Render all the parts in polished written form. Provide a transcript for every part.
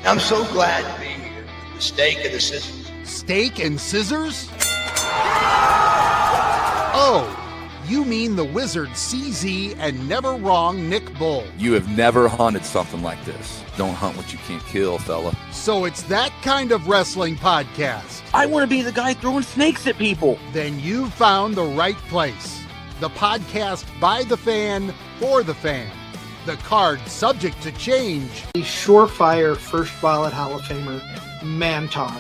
I'm so glad to be here. The steak and the scissors. Steak and scissors? Oh, you mean the wizard CZ and never wrong Nick Bull. You have never hunted something like this. Don't hunt what you can't kill, fella. So it's that kind of wrestling podcast. I want to be the guy throwing snakes at people. Then you found the right place. The podcast by the fan, for the fan. The card subject to change. The surefire first ballot Hall of Famer, Mantar.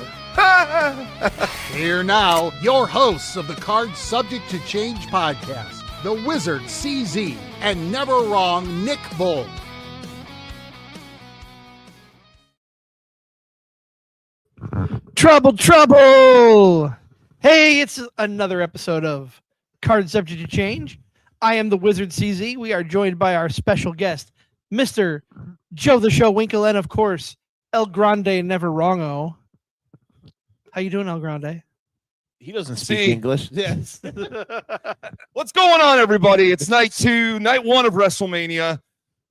Here now, your hosts of the Card Subject to Change podcast, the Wizard CZ and never wrong Nick Bull. Trouble, trouble! Hey, it's another episode of Card Subject to Change. I am the Wizard CZ. We are joined by our special guest, Mr. Joe the Show WInkel, and of course, El Grande Never Wrongo. How you doing, El Grande? He doesn't speak English. Yes. What's going on, everybody? It's night one of WrestleMania.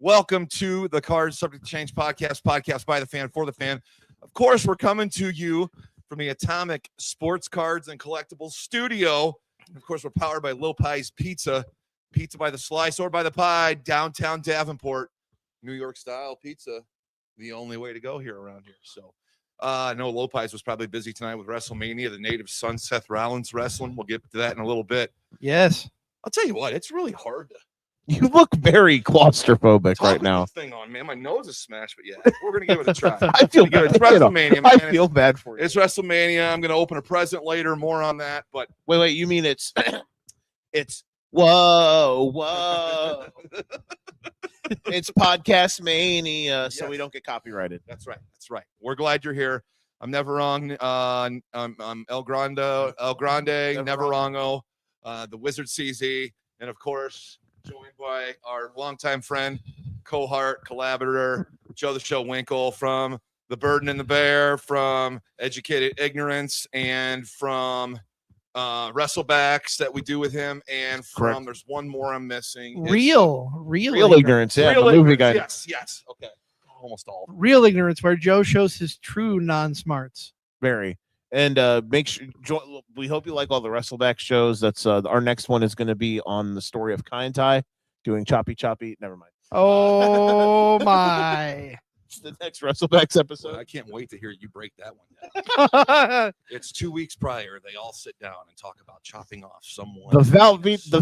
Welcome to the Card Subject to Change podcast by the fan, for the fan. Of course, we're coming to you from the Atomic Sports Cards and Collectibles studio. Of course, we're powered by Lil Pie's Pizza by the slice or by the pie, downtown Davenport, New York style pizza. The only way to go here around here. So, no, Lil Pie's was probably busy tonight with WrestleMania, the native son Seth Rollins wrestling. We'll get to that in a little bit. Yes. I'll tell you what, it's really hard to. You look very claustrophobic right now. Thing on, man. My nose is smashed, but yeah, we're gonna give it a try. I feel bad. It's WrestleMania, man. I feel bad for you. It's WrestleMania. I'm gonna open a present later. More on that. But wait. You mean it's whoa. It's podcast mania, so Yes. we don't get copyrighted. That's right. We're glad you're here. I'm never wrong. I'm El Grande, never wrongo, the Wizard CZ, and of course, joined by our longtime friend, cohort, collaborator, Joe the Show WInkel from The Burden and the Bear, from Educated Ignorance, and from Wrestlebacks that we do with him, and from Correct. There's one more I'm missing. Real Ignorance, yeah. Real the movie guy. Yes. Okay. Almost all. Real ignorance, where Joe shows his true non-smarts. Very. And make sure we hope you like all the Wrestleback shows. That's our next one is going to be on the story of Kai and Tai, doing Choppy. Never mind. Oh my! It's the next Wrestlebacks episode. I can't wait to hear you break that one down. It's 2 weeks prior. They all sit down and talk about chopping off someone. The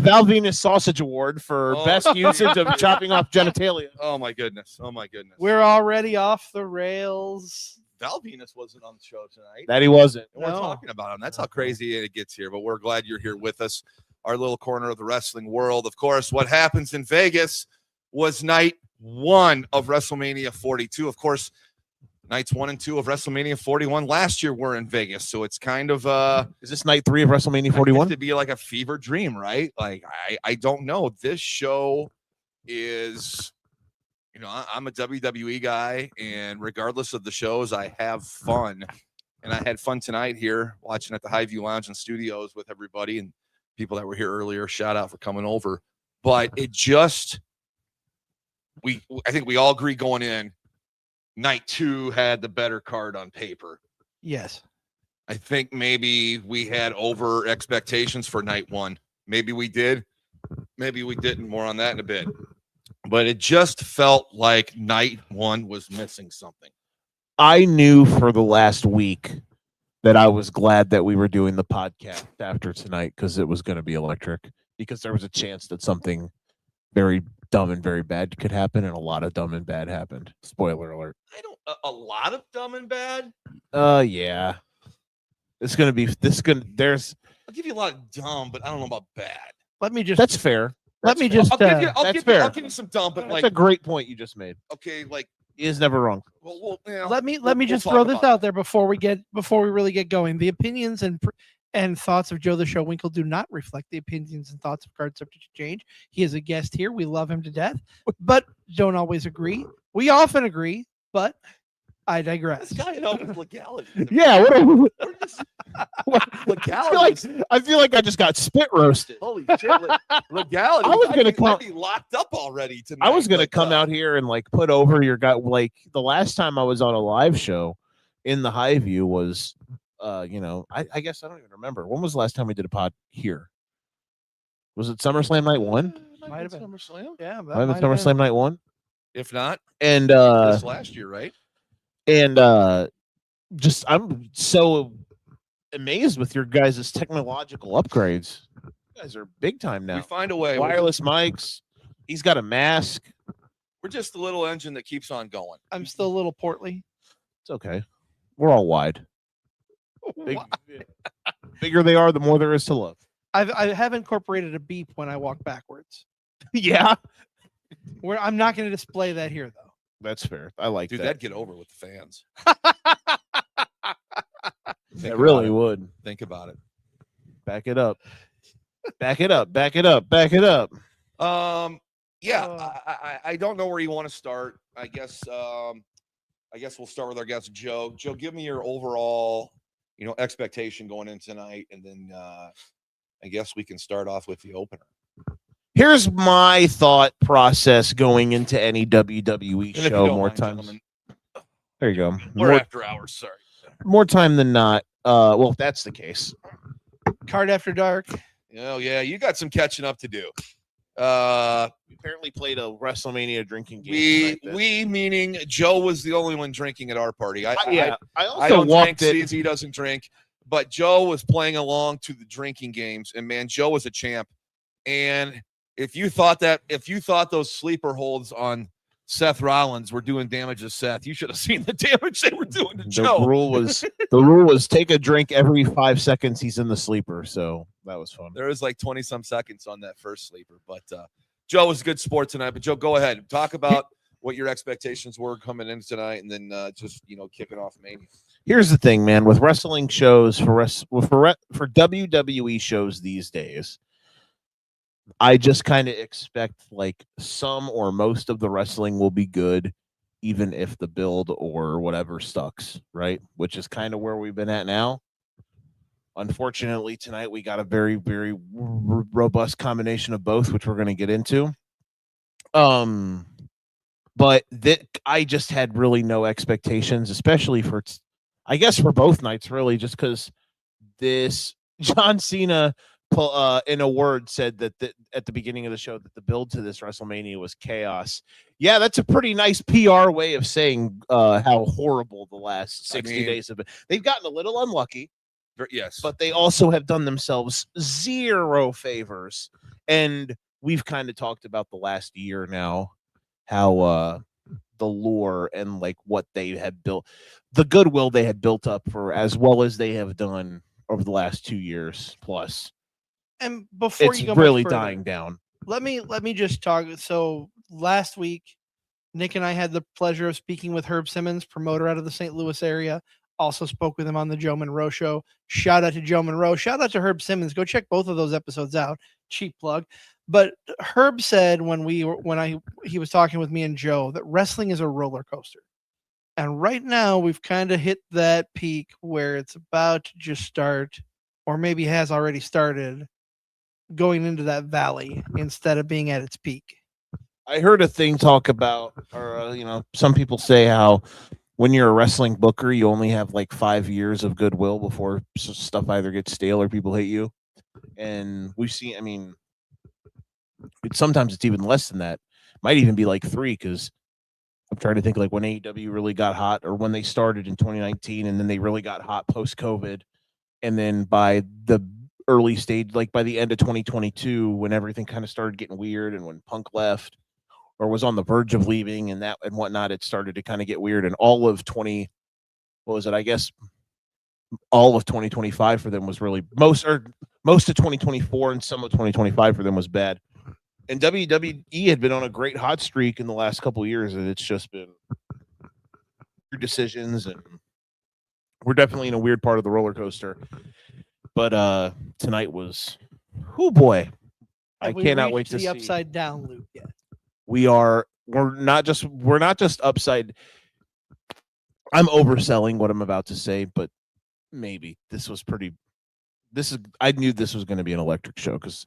Val Venus Sausage Award for best usage of chopping off genitalia. Oh my goodness. We're already off the rails. Val Venus wasn't on the show tonight. That he wasn't. We're talking about him. That's how crazy it gets here. But we're glad you're here with us. Our little corner of the wrestling world. Of course, what happens in Vegas was night one of WrestleMania 42. Of course, nights 1 and 2 of WrestleMania 41 last year were in Vegas. So it's kind of is this night 3 of WrestleMania 41? To be like a fever dream, right? Like I don't know. This show is, I'm a WWE guy, and regardless of the shows, I have fun. And I had fun tonight here watching at the Highview Lounge and Studios with everybody and people that were here earlier. Shout out for coming over. But it just, I think we all agree going in, night 2 had the better card on paper. Yes. I think maybe we had over expectations for night 1. Maybe we did. Maybe we didn't. More on that in a bit. But it just felt like night 1 was missing something. I knew for the last week that I was glad that we were doing the podcast after tonight because it was going to be electric, because there was a chance that something very dumb and very bad could happen, and a lot of dumb and bad happened. Spoiler alert. A lot of dumb and bad? Yeah. It's going to be I'll give you a lot of dumb, but I don't know about bad. That's fair. I'll give you some dumb, but that's a great point you just made. Okay, like he is never wrong. Well, let me just throw this out there before we really get going. The opinions and thoughts of Joe the Show WInkel do not reflect the opinions and thoughts of Card Subject to Change. He is a guest here. We love him to death, but don't always agree. We often agree, but I digress. This guy knows legality. Yeah, Legality. I feel like I just got spit roasted. Holy shit! Legality. I was gonna I'd be locked up already tonight. I was gonna come out here and like put over your guy. Like the last time I was on a live show in the Highview was, I guess I don't even remember. When was the last time we did a pod here? Was it SummerSlam Night 1? Might have been. SummerSlam. Yeah, Might have been SummerSlam Night 1. If not, And this last year, right? and just I'm so amazed with your guys' technological upgrades. You guys are big time now. We find a way. Wireless mics. He's got a mask. We're just the little engine that keeps on going. I'm still a little portly. It's okay. We're all wide. Bigger they are, the more there is to love. I have incorporated a beep when I walk backwards. Yeah, I'm not going to display that here, though. that's fair. I like Dude, that. that'd get over with the fans. It really would. Think about it. Back it up. Back it up. Back it up. Back it up. Yeah, I don't know where you want to start. I guess we'll start with our guest Joe. Joe, give me your overall, expectation going in tonight, and then I guess we can start off with the opener. Here's my thought process going into any WWE And if you show don't more mind, times. gentlemen, There you go. we're after hours. Sorry. More time than not. Well, if that's the case. Card After Dark. Oh yeah, you got some catching up to do. We apparently played a WrestleMania drinking game. We meaning Joe was the only one drinking at our party. I also I don't walked drink. it. He doesn't drink, but Joe was playing along to the drinking games, and man, Joe was a champ. And if you thought those sleeper holds on Seth Rollins were doing damage to Seth, you should have seen the damage they were doing to Joe. The rule was take a drink every 5 seconds he's in the sleeper. So that was fun. There was like 20 some seconds on that first sleeper, but Joe was a good sport tonight. But Joe, go ahead, talk about what your expectations were coming in tonight, and then just kicking off Mania. Here's the thing, man. With wrestling shows for WWE shows these days, I just kind of expect like some or most of the wrestling will be good, even if the build or whatever sucks, right? Which is kind of where we've been at now. Unfortunately, tonight we got a very, very robust combination of both, which we're going to get into. But I just had really no expectations, especially for both nights, really, just because this John Cena in a word said that at the beginning of the show that the build to this WrestleMania was chaos. Yeah, that's a pretty nice PR way of saying how horrible the last 60 days have been. They've gotten a little unlucky. Yes, but they also have done themselves zero favors. And we've kind of talked about the last year now, how the lore and like what they had built, the goodwill they had built up for as well as they have done over the last 2 years plus. And before It's you go really much further, dying down. Let me just talk. So last week, Nick and I had the pleasure of speaking with Herb Simmons, promoter out of the St. Louis area. Also spoke with him on the Joe Monroe show. Shout out to Joe Monroe. Shout out to Herb Simmons. Go check both of those episodes out. Cheap plug. But Herb said he was talking with me and Joe that wrestling is a roller coaster. And right now we've kind of hit that peak where it's about to just start, or maybe has already started, going into that valley instead of being at its peak. I heard a thing talk about, or some people say how when you're a wrestling booker, you only have like 5 years of goodwill before stuff either gets stale or people hate you. And we've seen, sometimes it's even less than that. Might even be like 3, because I'm trying to think like when AEW really got hot, or when they started in 2019 and then they really got hot post-COVID. And then by the early stage, like by the end of 2022, when everything kind of started getting weird and when Punk left or was on the verge of leaving and whatnot, it started to kind of get weird. And all of all of 2025 for them was really most of 2024 and some of 2025 for them was bad. And WWE had been on a great hot streak in the last couple of years, and it's just been weird decisions, and we're definitely in a weird part of the roller coaster. But tonight was, oh boy, I cannot wait to see the upside down loop yet. We're not just upside. I'm overselling what I'm about to say, but maybe I knew this was going to be an electric show because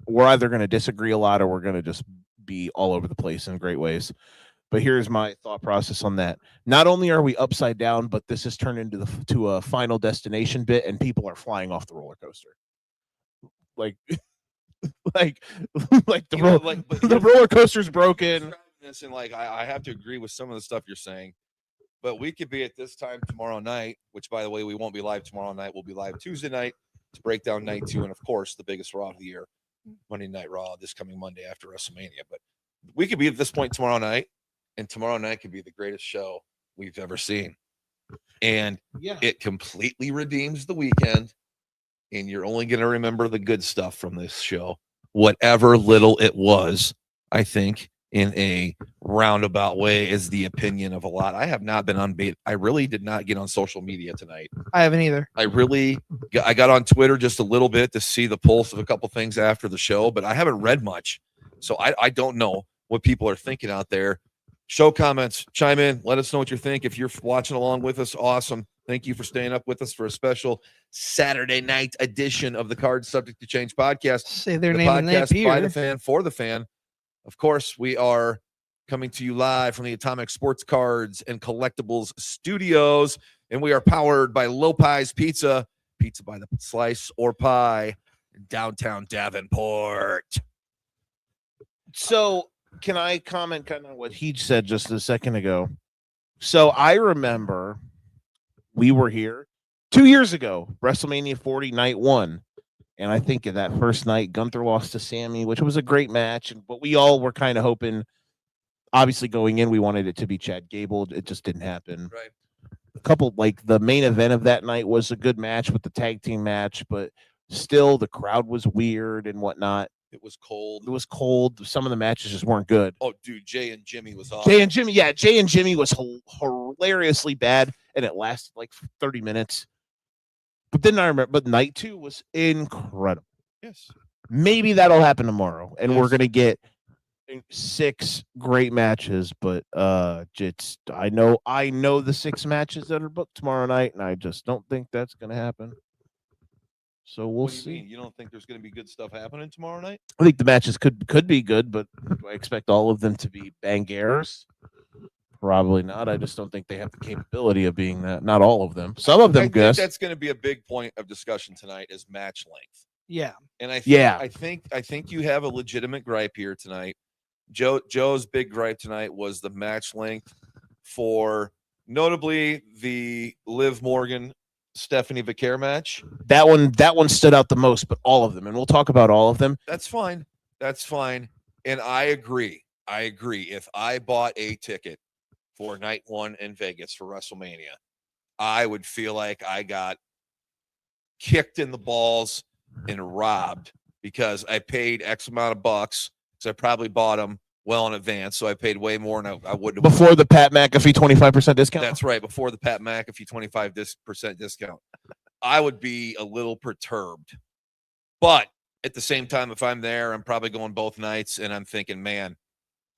we're either going to disagree a lot or we're going to just be all over the place in great ways. But here's my thought process on that. Not only are we upside down, but this has turned into a Final Destination bit, and people are flying off the roller coaster. Like, like, the roller coaster's broken. This and I have to agree with some of the stuff you're saying, but we could be at this time tomorrow night. Which, by the way, we won't be live tomorrow night. We'll be live Tuesday night to break down night 2, and of course, the biggest Raw of the year, Monday Night Raw, this coming Monday after WrestleMania. But we could be at this point tomorrow night. And tomorrow night could be the greatest show we've ever seen. And it completely redeems the weekend. And you're only going to remember the good stuff from this show, whatever little it was, I think, in a roundabout way, is the opinion of a lot. I have not been on bait. I really did not get on social media tonight. I haven't either. I got on Twitter just a little bit to see the pulse of a couple things after the show, but I haven't read much. So I don't know what people are thinking out there. Show comments, chime in, let us know what you think. If you're watching along with us, awesome. Thank you for staying up with us for a special Saturday night edition of the Card Subject to Change podcast. Say their name and they appear. By the fan, for the fan. Of course, we are coming to you live from the Atomic Sports Cards and Collectibles Studios, and we are powered by Lopez Pizza, pizza by the slice or pie in downtown Davenport. So, can I comment kind of what he said just a second ago? So I remember we were here 2 years ago, WrestleMania 40 night 1. And I think in that first night, Gunther lost to Sammy, which was a great match. But we all were kind of hoping, obviously going in, we wanted it to be Chad Gable. It just didn't happen. Right. A couple, like the main event of that night was a good match with the tag team match, but still the crowd was weird and whatnot. It was cold. Some of the matches just weren't good. Oh, dude, Jay and Jimmy was awesome. Jay and Jimmy was hilariously bad, and it lasted like 30 minutes. But then I remember, but night 2 was incredible. Yes. Maybe that'll happen tomorrow, and Yes. we're gonna get 6 great matches. But I know the 6 matches that are booked tomorrow night, and I just don't think that's gonna happen. So we'll What do you see. mean? You don't think there's going to be good stuff happening tomorrow night? I think the matches could be good, but do I expect all of them to be bangers? Probably not. I just don't think they have the capability of being that. Not all of them. Some of them, I think Gus. that's going to be a big point of discussion tonight is match length. Yeah. And I think you have a legitimate gripe here tonight. Joe's big gripe tonight was the match length for notably the Liv Morgan Stephanie Vicaire match. That one stood out the most, but all of them, and we'll talk about all of them. That's fine. And I agree. If I bought a ticket for night 1 in Vegas for WrestleMania, I would feel like I got kicked in the balls and robbed because I paid X amount of bucks because I probably bought them well in advance. So I paid way more than I would have. Before the Pat McAfee 25% discount? That's right. Before the Pat McAfee 25% discount. I would be a little perturbed. But at the same time, if I'm there, I'm probably going both nights. And I'm thinking, man,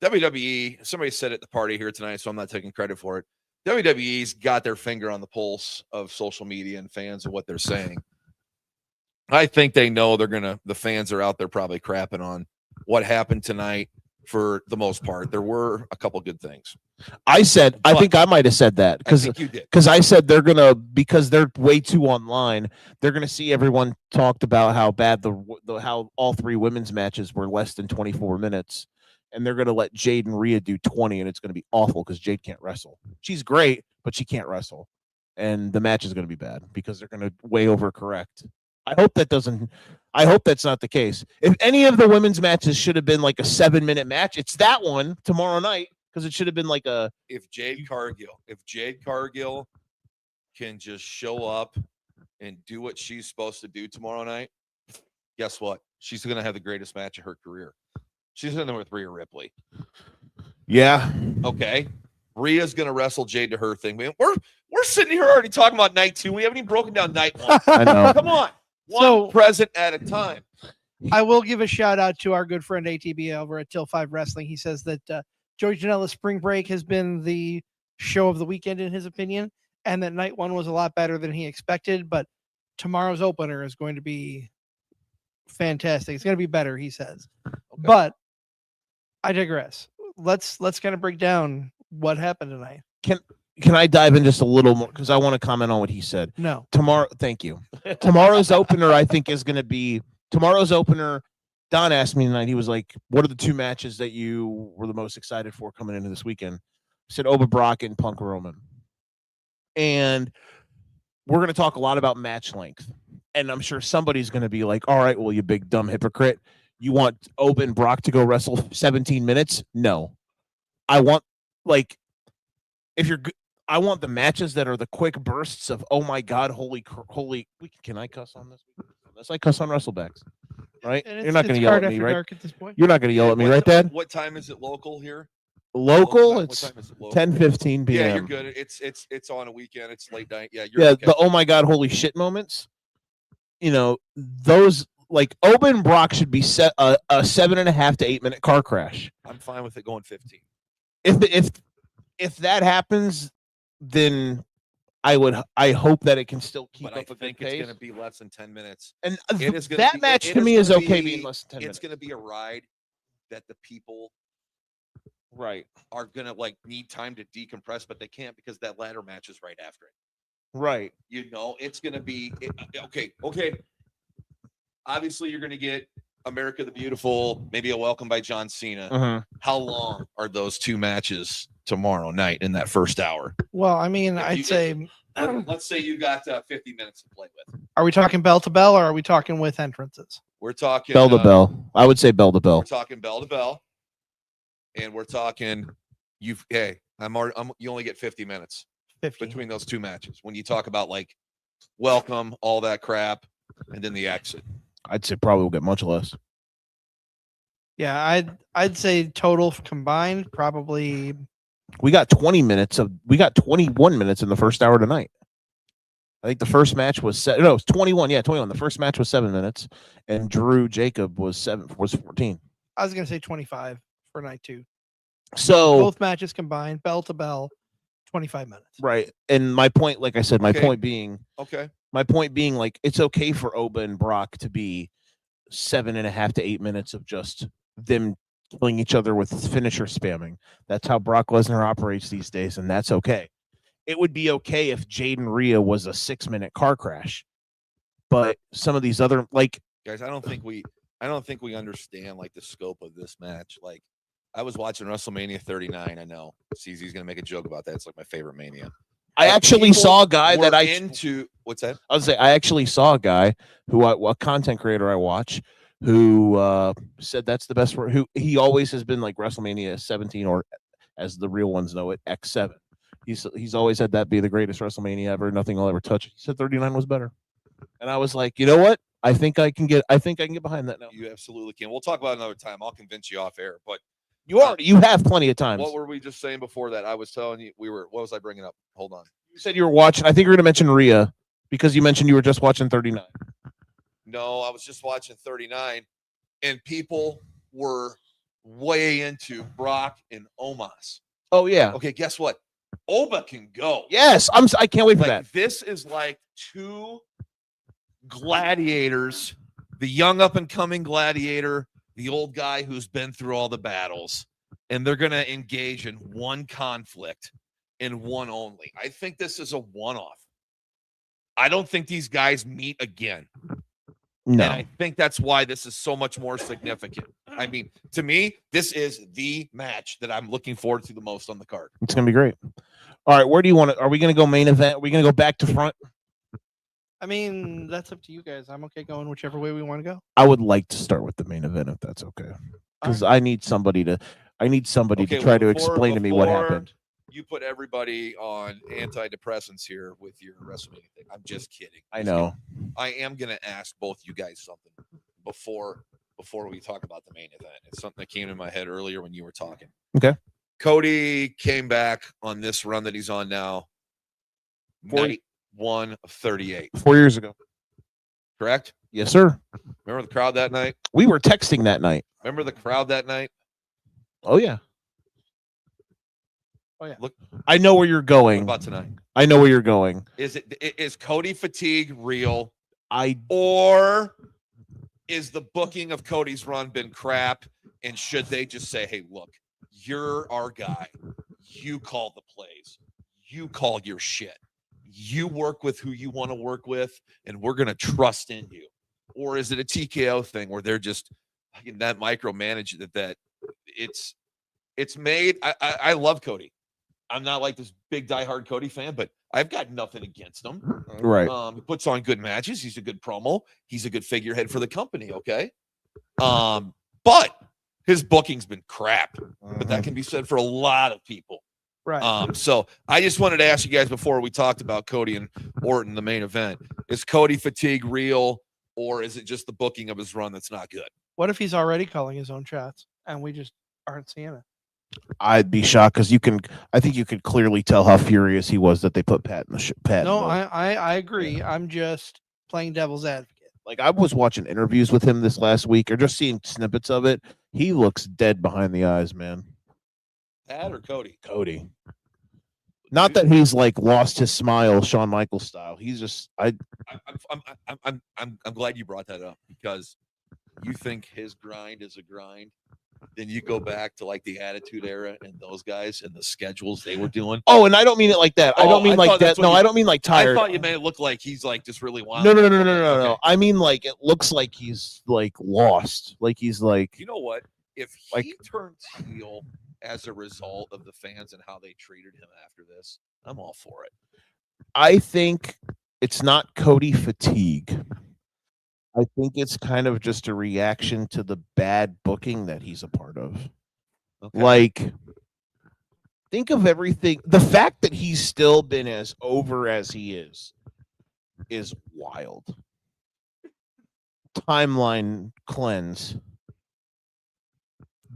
WWE, somebody said at the party here tonight, so I'm not taking credit for it. WWE's got their finger on the pulse of social media and fans and what they're saying. I think they know the fans are out there probably crapping on what happened tonight. For the most part, there were a couple good things. I think I might have said that because you did. Because I said because they're way too online. They're gonna see everyone talked about how bad how all 3 women's matches were less than 24 minutes, and they're gonna let Jade and Rhea do 20, and it's gonna be awful because Jade can't wrestle. She's great, but she can't wrestle, and the match is gonna be bad because they're gonna way overcorrect. I hope that's not the case. If any of the women's matches should have been like a 7-minute match, it's that one tomorrow night because it should have been like a. If Jade Cargill can just show up and do what she's supposed to do tomorrow night, guess what? She's going to have the greatest match of her career. She's in there with Rhea Ripley. Yeah. Okay. Rhea's going to wrestle Jade to her thing. Man, we're sitting here already talking about night 2. We haven't even broken down night 1. I know. Come on. One present at a time. I will give a shout out to our good friend ATB over at Till 5 Wrestling. He says that Joey Janela's spring break has been the show of the weekend in his opinion, and that night one was a lot better than he expected. But tomorrow's opener is going to be fantastic. It's going to be better, he says. But I digress. Let's kind of break down what happened tonight. Can I dive in just a little more because I want to comment on what he said? No. Tomorrow, thank you. Tomorrow's opener, I think, is going to be tomorrow's opener. Don asked me tonight. He was like, "What are the two matches that you were the most excited for coming into this weekend?" I said Oba Brock and Punk Roman, and we're going to talk a lot about match length. And I'm sure somebody's going to be like, "All right, well, you big dumb hypocrite, you want Oba and Brock to go wrestle 17 minutes?" No, I want I want the matches that are the quick bursts of, oh my God, holy. Can I cuss on this? Unless I cuss on WrestleBacks, right? You're not going to yell at me, right? At this point. You're not going to yell at me, right, Dad? What time is it local here? Local, What it's time is it local? 10:15 p.m. Yeah, you're good. It's on a weekend. It's late night. Yeah, Yeah, okay. the oh my God, holy shit moments. Those like Oba and Brock should be set a 7.5 to 8 minute car crash. I'm fine with it going 15. If that happens, then I hope that it can still keep But up I a good think pace. it's going to be less than 10 minutes. And It is gonna that be- match it to is me is gonna okay be- being less than 10 minutes. It's going to be a ride that the people Right. are going to need time to decompress, but they can't because that ladder match is right after it. Right. It's going to be okay. Obviously, you're going to get America the Beautiful, maybe a welcome by John Cena. Uh-huh. How long are those two matches tomorrow night in that first hour? Well, I mean, If I'd you- say, Let's say you got 50 minutes to play with. are we talking bell to bell or are we talking with entrances? We're talking Bell to bell. I would say bell to bell. We're talking bell to bell, and we're talking you only get 50 minutes 50. between those two matches when you talk about welcome, all that crap, and then the exit. I'd say probably will get much less. Yeah, I'd say total combined probably. We got 21 minutes in the first hour tonight. I think the first match was it was 21. Yeah, 21. The first match was 7 minutes, and Drew Jacob was 14. I was gonna say 25 for night 2. So Both matches combined, bell to bell, 25 minutes. right, and my point, like I said, my Okay. point being, Okay. it's okay for Oba and Brock to be 7.5 to 8 minutes of just them killing each other with finisher spamming. That's how Brock Lesnar operates these days, and that's okay. It would be okay if Jaden Rhea was a 6-minute car crash, but some of these other Guys, I don't think we understand the scope of this match. I was watching WrestleMania 39. I know CZ's gonna make a joke about that. It's my favorite Mania. I actually People saw a guy were that I into. What's that? I would say I actually saw a guy a content creator I watch who said that's the best who he always has been WrestleMania 17, or as the real ones know it, X7. He's always had that be the greatest WrestleMania ever. Nothing will ever touch it. He said 39 was better. And I was like, you know what? I think I can get behind that now. You absolutely can. We'll talk about it another time. I'll convince you off air. But You have plenty of times. what were we just saying before that? I was telling you what was I bringing up? Hold on. You said you were watching. I think you're going to mention Rhea because you mentioned you were just watching 39. No, I was just watching 39, and people were way into Brock and Omos. Oh yeah. Okay, guess what? Oba can go. Yes, I can't wait for that. This is two gladiators, the young up and coming gladiator, the old guy who's been through all the battles, and they're going to engage in one conflict and one only. I think this is a one-off. I don't think these guys meet again. No. And I think that's why this is so much more significant. I mean, to me, this is the match that I'm looking forward to the most on the card. It's going to be great. All right, where do you want to? Are we going to go main event? Are we going to go back to front? I mean, that's up to you guys. I'm okay going whichever way we want to go. I would like to start with the main event if that's okay, because I need somebody to try to explain to me what happened. You put everybody on antidepressants here with your WrestleMania thing. I'm just kidding. I know. I am going to ask both you guys something before we talk about the main event. It's something that came to my head earlier when you were talking. Okay. Cody came back on this run that he's on now. Night 1 of 38. 4 years ago. Correct? Yes, sir. Remember the crowd that night? We were texting that night. Remember the crowd that night? Oh yeah. Oh yeah. Look, I know where you're what going. about tonight? I know where you're going. Is Cody fatigue real, I or is the booking of Cody's run been crap? And should they just say, "Hey, look, you're our guy. You call the plays. You call your shit. You work with who you want to work with, and we're gonna trust in you." Or is it a TKO thing where they're just that micromanage that it's made? I love Cody. I'm not like this big diehard Cody fan, but I've got nothing against him. right. He puts on good matches. He's a good promo. He's a good figurehead for the company. Okay. But his booking's been crap. But that can be said for a lot of people. Right. So I just wanted to ask you guys before we talked about Cody and Orton, the main event. Is Cody fatigue real, or is it just the booking of his run that's not good? What if he's already calling his own shots and we just aren't seeing it? I'd be shocked because I think you could clearly tell how furious he was that they put Pat in the Pat. No, in the, I agree. I'm just playing devil's advocate. like I was watching interviews with him this last week, or just seeing snippets of it. He looks dead behind the eyes, man. Pat or Cody? Cody. Not that he's like lost his smile, Shawn Michaels style. He's just I'm glad you brought that up, because you think his grind is a grind. Then you go back to like the Attitude Era and those guys and the schedules they were doing. Oh, and I don't mean it like that. I don't mean like that. No, I don't mean like tired. I thought you made it look like he's like just really wild. No. Okay. I mean like it looks like he's like lost. Like he's like You know what? If he Like- turns heel as a result of the fans and how they treated him after this, I'm all for it. I think it's not Cody fatigue. I think it's kind of just a reaction to the bad booking that he's a part of. Okay. Like, think of everything. The fact that he's still been as over as he is wild. Timeline cleanse.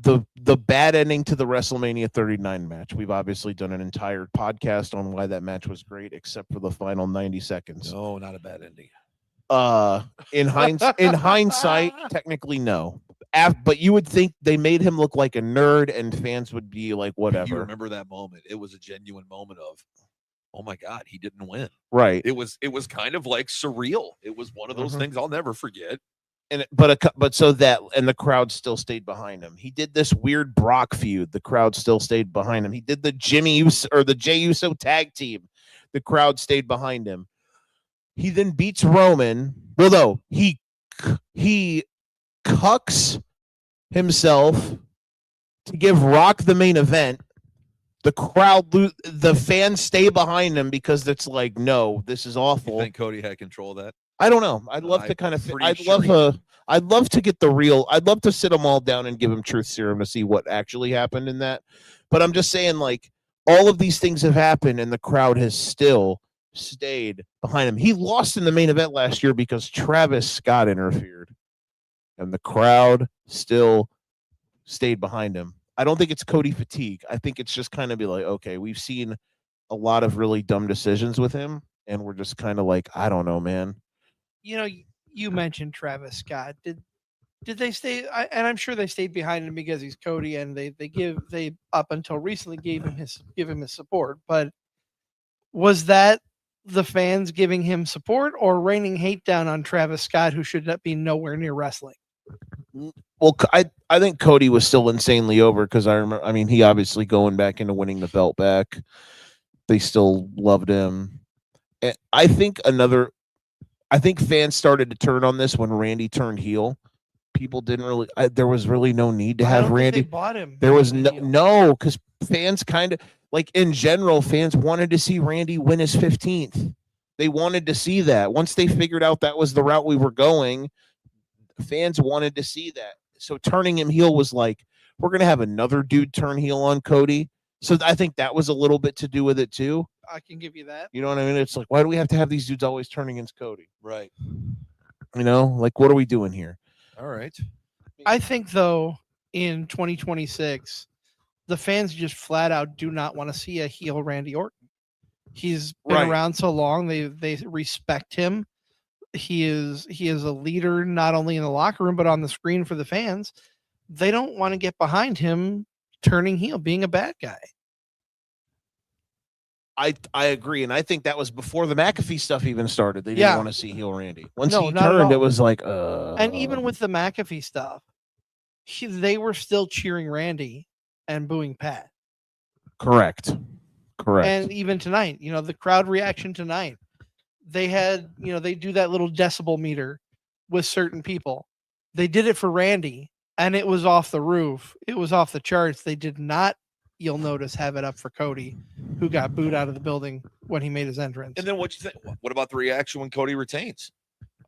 The bad ending to the WrestleMania 39 match. We've obviously done an entire podcast on why that match was great, except for the final 90 seconds. No, not a bad ending. In hindsight, technically no. But you would think they made him look like a nerd, and fans would be like, You whatever. remember that moment? It was a genuine moment of, oh my God, he didn't win. Right. It was kind of like surreal. It was one of those Mhm. things I'll never forget. But so that, and the crowd still stayed behind him. He did this weird Brock feud. The crowd still stayed behind him. He did the Jimmy Uso or the Jey Uso tag team. The crowd stayed behind him. He then beats Roman. Well, no, he cucks himself to give Rock the main event. The crowd, the fans stay behind him because it's like, no, this is You awful. think Cody had control of that? I don't know. I'd love I'm to kind of. pretty I'd sure love he I'd love to get the real. I'd love to sit them all down and give them truth serum to see what actually happened in that. But I'm just saying, like, all of these things have happened, and the crowd has still stayed behind him. He lost in the main event last year because Travis Scott interfered, and the crowd still stayed behind him. I don't think it's Cody fatigue. I think it's just kind of be like, okay, we've seen a lot of really dumb decisions with him, and we're just kind of like, I don't know, man. You know, you mentioned Travis Scott. Did they stay? And I'm sure they stayed behind him because he's Cody, and they up until recently gave him his support. But was that the fans giving him support or raining hate down on Travis Scott, who should not be nowhere near wrestling? Well, I think Cody was still insanely over because I remember. I mean, he obviously going back into winning the belt back. They still loved him. And I think fans started to turn on this when Randy turned heel. People didn't really. There was really no need to I have don't think Randy. they bought him. There was as a heel. no, because fans kind of like in general, fans wanted to see Randy win his 15th. They wanted to see that. Once they figured out that was the route we were going, fans wanted to see that. So turning him heel was like, we're gonna have another dude turn heel on Cody. So I think that was a little bit to do with it too. I can give you that. You know what I mean? It's like, why do we have to have these dudes always turn against Cody? Right. You know, like what are we doing here? All right. I think though, in 2026, the fans just flat out do not want to see a heel Randy Orton. He's been Right. around so long; they respect him. He is a leader not only in the locker room but on the screen for the fans. They don't want to get behind him turning heel, being a bad guy. I agree, and I think that was before the McAfee stuff even started. They didn't want to see heel Randy. Once No, he not at turned, it all. was like, And even with the McAfee stuff, they were still cheering Randy and booing Pat. Correct. And even tonight, the crowd reaction tonight, they had, they do that little decibel meter with certain people. They did it for Randy, and it was off the roof. It was off the charts. They did not, you'll notice, have it up for Cody, who got booed out of the building when he made his entrance. And then what you think? What about the reaction when Cody retains?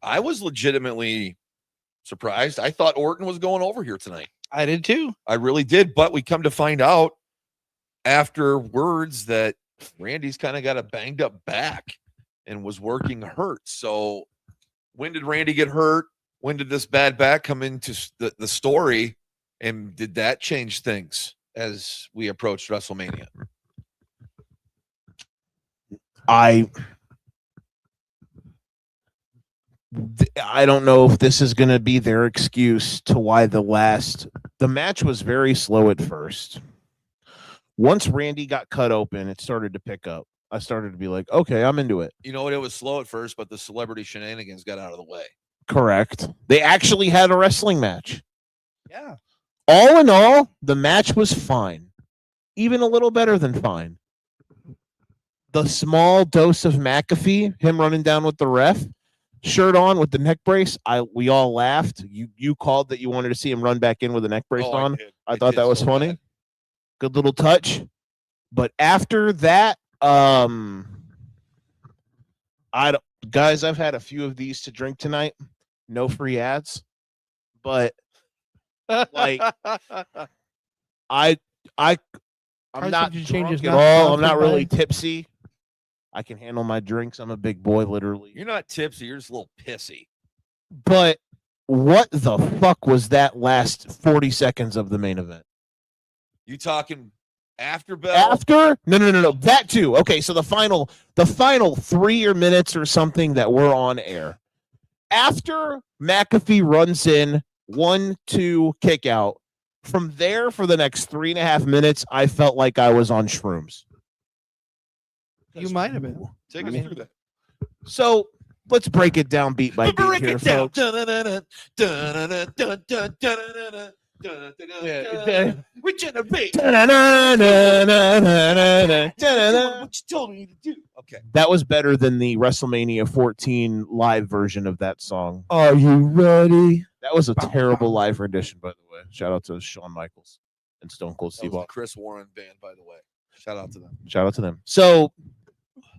I was legitimately surprised. I thought Orton was going over here tonight. I did too. I really did. But we come to find out afterwards that Randy's kind of got a banged up back and was working hurt. So when did Randy get hurt? When did this bad back come into the story? And did that change things as we approached WrestleMania? I don't know if this is going to be their excuse to why the match was very slow at first. Once Randy got cut open, it started to pick up. I started to be like, okay, I'm into it. You know what? It was slow at first, but the celebrity shenanigans got out of the way. Correct. They actually had a wrestling match. Yeah. All in all, the match was fine. Even a little better than fine. The small dose of McAfee, him running down with the ref, shirt on with the neck brace, we all laughed. You called that you wanted to see him run back in with the neck brace on. I thought that was funny. Bad. Good little touch. But after that, guys, I've had a few of these to drink tonight. No free ads. But like I'm not drunk at all. I'm not really tipsy. I can handle my drinks. I'm a big boy, literally. You're not tipsy. You're just a little pissy. But what the fuck was that last 40 seconds of the main event? You talking after bell? After? No. That too. Okay, so the final 3 minutes or something that we're on air. After McAfee runs in 1-2 kick out, from there for the next 3.5 minutes, I felt like I was on shrooms. You might have been. Take us through that. So let's break it down beat by beat here, folks. Regenerate. What you told me to do. Okay. That was better than the WrestleMania 14 live version of that song. Are you ready? That was a terrible live rendition, by the way. Shout out to Shawn Michaels and Stone Cold Steve Austin. Chris Warren band, by the way. Shout out to them. Shout out to them. So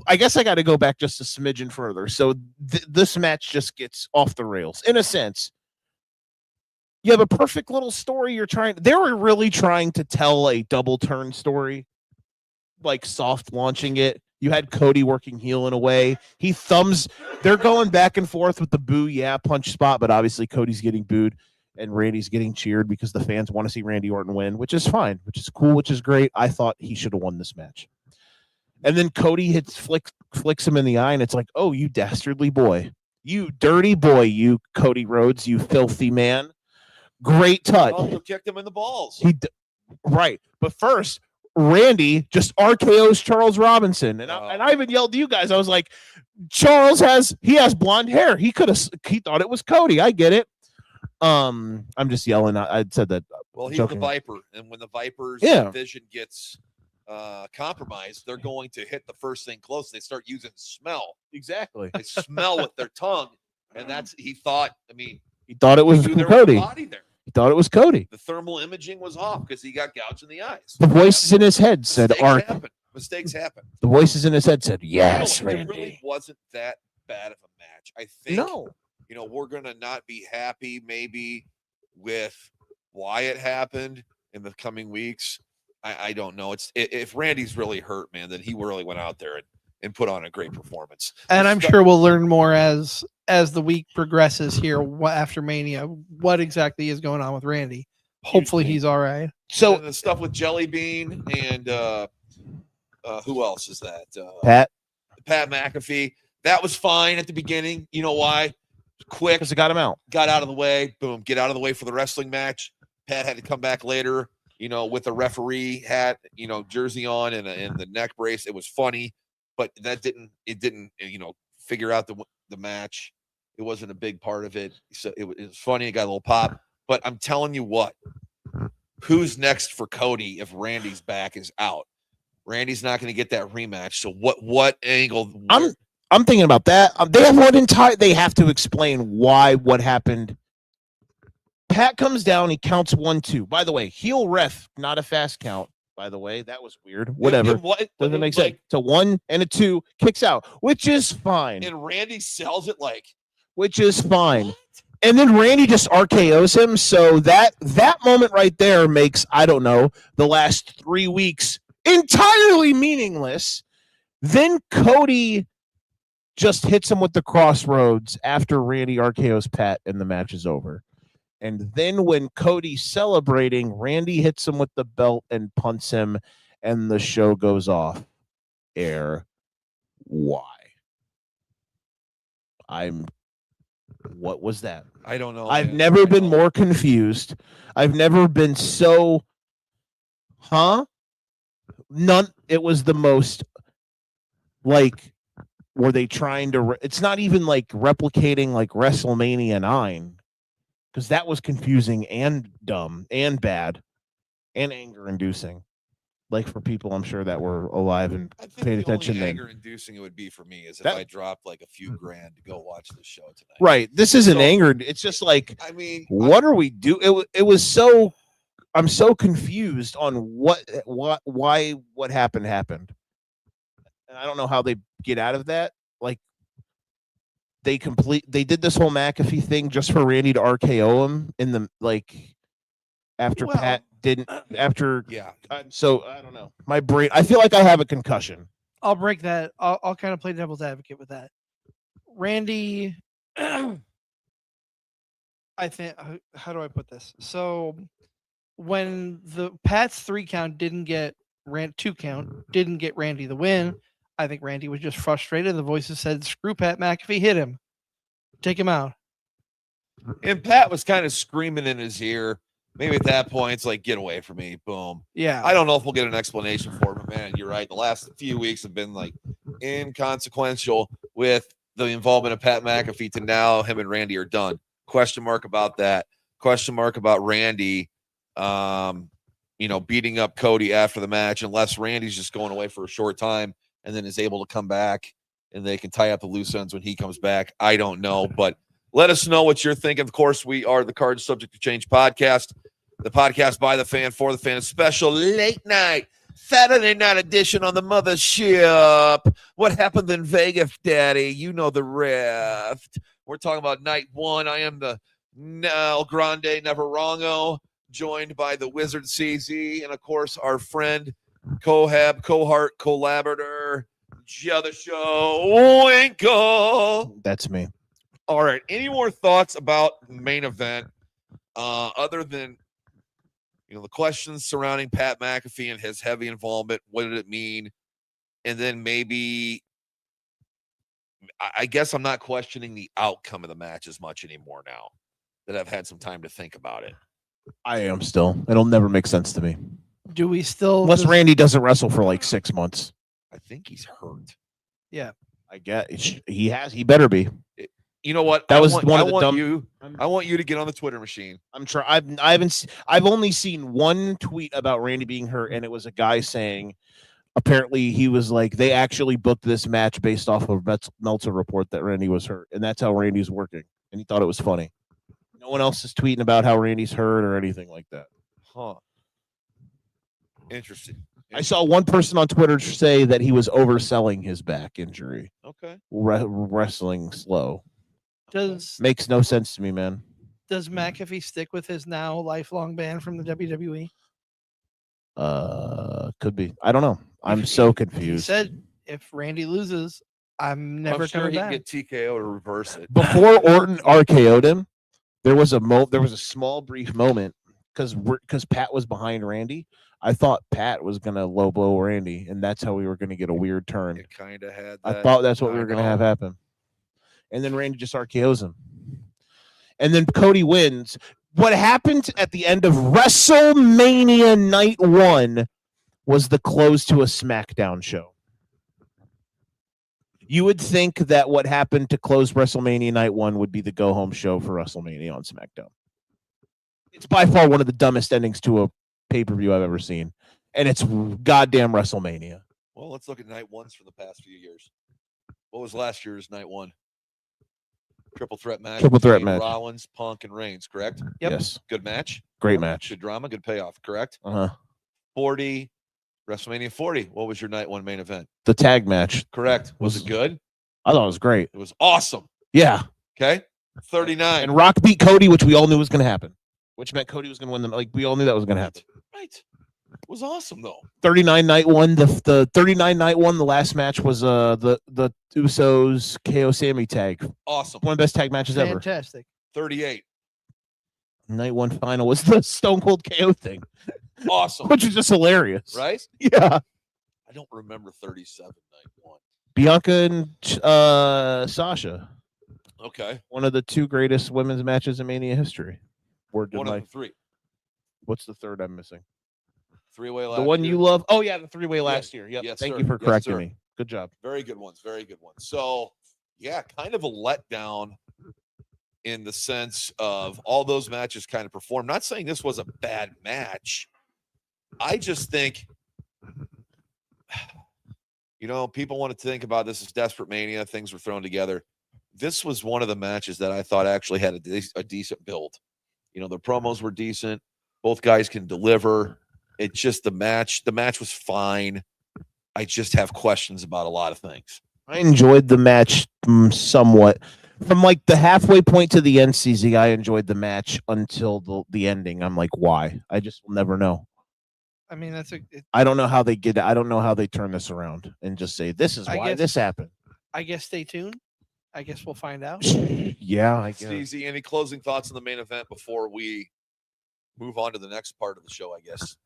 I guess I got to go back just a smidgen further. So this match just gets off the rails in a sense. You have a perfect little story. They were really trying to tell a double turn story, like soft launching it. You had Cody working heel in a way. They're going back and forth with the boo, punch spot, but obviously Cody's getting booed and Randy's getting cheered because the fans want to see Randy Orton win, which is fine, which is cool, which is great. I thought he should have won this match. And then Cody flicks him in the eye, and it's like, oh, you dastardly boy. You dirty boy, you Cody Rhodes, you filthy man. Great touch. Also kicked him in the balls. Right. But first, Randy just RKO's Charles Robinson. And I even yelled to you guys. I was like, Charles has blonde hair. He thought it was Cody. I get it. I'm just yelling. I said that. Well, he's joking. the Viper. And when the Viper's vision gets compromised, they're going to hit the first thing close. They start using smell. Exactly. They smell with their tongue. And he thought it was Cody. He thought it was Cody. The thermal imaging was off because he got gouged in the eyes. The voices in his head said, Mistakes happen. The voices in his head said, yes, Randy. It really wasn't that bad of a match. I think, we're going to not be happy maybe with why it happened in the coming weeks. I don't know. If Randy's really hurt, man, then he really went out there and put on a great performance. And I'm sure we'll learn more as the week progresses here after Mania, what exactly is going on with Randy. Hopefully he's all right. So the stuff with Jelly Bean and who else is that? Pat McAfee. That was fine at the beginning. You know why? Quick. Because it got him out. Got out of the way. Boom. Get out of the way for the wrestling match. Pat had to come back later. with a referee hat, jersey on and the neck brace. It was funny, but it didn't, figure out the match. It wasn't a big part of it. So it was funny. It got a little pop, but I'm telling you what, who's next for Cody if Randy's back is out? Randy's not going to get that rematch. So what angle? I'm thinking about that. They have to explain what happened. Pat comes down. He counts 1, 2. By the way, heel ref, not a fast count. By the way, that was weird. Whatever. Doesn't make sense. To 1 and a 2 kicks out, which is fine. And Randy sells it which is fine. And then Randy just RKO's him. So that moment right there makes, I don't know, the last 3 weeks entirely meaningless. Then Cody just hits him with the crossroads after Randy RKO's Pat and the match is over. And then when Cody's celebrating, Randy hits him with the belt and punts him, and the show goes off air. Why? What was that? I don't know. I've never been more confused. I've never been so, it was the most, were they trying to, it's not even replicating WrestleMania 9. Because that was confusing and dumb and bad and anger-inducing. For people, I'm sure that were alive and paid attention. The only anger-inducing it would be for me is if I dropped a few grand to go watch the show tonight. Right. This isn't anger. It's just what are we doing? It was so. I'm so confused on why what happened. And I don't know how they get out of that. They did this whole McAfee thing just for Randy to RKO him in the after Pat didn't after. Yeah. So I don't know. My brain. I feel like I have a concussion. I'll break that. I'll kind of play devil's advocate with that. Randy, I think. How do I put this? So when the Pat's 3 count didn't get 2 count didn't get Randy the win, I think Randy was just frustrated. The voices said, "Screw Pat McAfee, hit him, take him out." And Pat was kind of screaming in his ear. Maybe at that point, it's get away from me. Boom. Yeah. I don't know if we'll get an explanation for it, but man, you're right. The last few weeks have been inconsequential with the involvement of Pat McAfee to now him and Randy are done. Question mark about that. Question mark about Randy, beating up Cody after the match, unless Randy's just going away for a short time and then is able to come back and they can tie up the loose ends when he comes back. I don't know, but let us know what you're thinking. Of course, we are the Card Subject to Change podcast, the podcast by the fan, for the fan, a special late night, Saturday night edition on the mothership. What happened in Vegas, Daddy? You know the rest. We're talking about night 1. I am the El Grande Navarrongo, joined by the Wizard CZ, and of course, our friend, cohort, collaborator, the show, WInkel. That's me. All right. Any more thoughts about main event other than the questions surrounding Pat McAfee and his heavy involvement? What did it mean? And then maybe, I guess I'm not questioning the outcome of the match as much anymore now that I've had some time to think about it. I am still. It'll never make sense to me. Do we still? Unless Randy doesn't wrestle for 6 months. I think he's hurt. Yeah. I guess he has. He better be. You know what? I want you to get on the Twitter machine. I'm trying. I've only seen one tweet about Randy being hurt, and it was a guy saying, apparently he was they actually booked this match based off of Meltzer report that Randy was hurt, and that's how Randy's working. And he thought it was funny. No one else is tweeting about how Randy's hurt or anything like that. Huh. Interesting. I saw one person on Twitter say that he was overselling his back injury. Okay. Wrestling slow. Makes no sense to me, man. Does McAfee stick with his now lifelong ban from the WWE? Could be. I don't know. I'm so confused. He said if Randy loses, I'm never coming back. Get TKO to reverse it. Before Orton RKO'd him, there was a small brief moment because Pat was behind Randy. I thought Pat was gonna low blow Randy, and that's how we were gonna get a weird turn. It kind of had. I thought that's what we were gonna have happen, and then Randy just RKO's him, and then Cody wins. What happened at the end of WrestleMania Night 1 was the close to a SmackDown show. You would think that what happened to close WrestleMania Night 1 would be the go-home show for WrestleMania on SmackDown. It's by far one of the dumbest endings to a pay-per-view I've ever seen. And it's goddamn WrestleMania. Well, let's look at night ones for the past few years. What was last year's night one? Triple threat match. Triple threat between match. Rollins, Punk, and Reigns, correct? Yep. Yes. Good match. Great match. Good drama, good payoff, correct? Uh-huh. 40, WrestleMania 40. What was your night one main event? The tag match. Correct. Was it good? I thought it was great. It was awesome. Yeah. Okay. 39. And Rock beat Cody, which we all knew was going to happen. Which meant Cody was going to win. Like, we all knew that was going to happen. Right. It was awesome, though. 39 night one. The 39 night one. The last match was the Usos KO Sammy tag. Awesome. One of the best tag matches ever. Fantastic. 38. Night one final was the Stone Cold KO thing, Awesome. which is just hilarious. Right? Yeah. I don't remember 37 night one. Bianca and Sasha. Okay. One of the two greatest women's matches in Mania history. Word to One of my- the three. What's the third I'm missing? Three-way last The one year. you love. Oh yeah, the three-way last year. Yep. Yes, Thank sir. you for Yes, correcting sir. me. Good job. Very good ones. Very good ones. So, yeah, kind of a letdown in the sense of all those matches kind of performed. Not saying this was a bad match. I just think, people want to think about this as Desperate Mania. Things were thrown together. This was one of the matches that I thought actually had a decent build. The promos were decent. Both guys can deliver. It's just the match was fine. I just have questions about a lot of things. I enjoyed the match somewhat. From like the halfway point to the end, CZ, I enjoyed the match until the ending. I'm like, why? I just will never know. I mean, I don't know how they get it. I don't know how they turn this around and just say, this is why this happened. I guess stay tuned. I guess we'll find out. Yeah, I guess. Easy. Any closing thoughts on the main event before we move on to the next part of the show, I guess?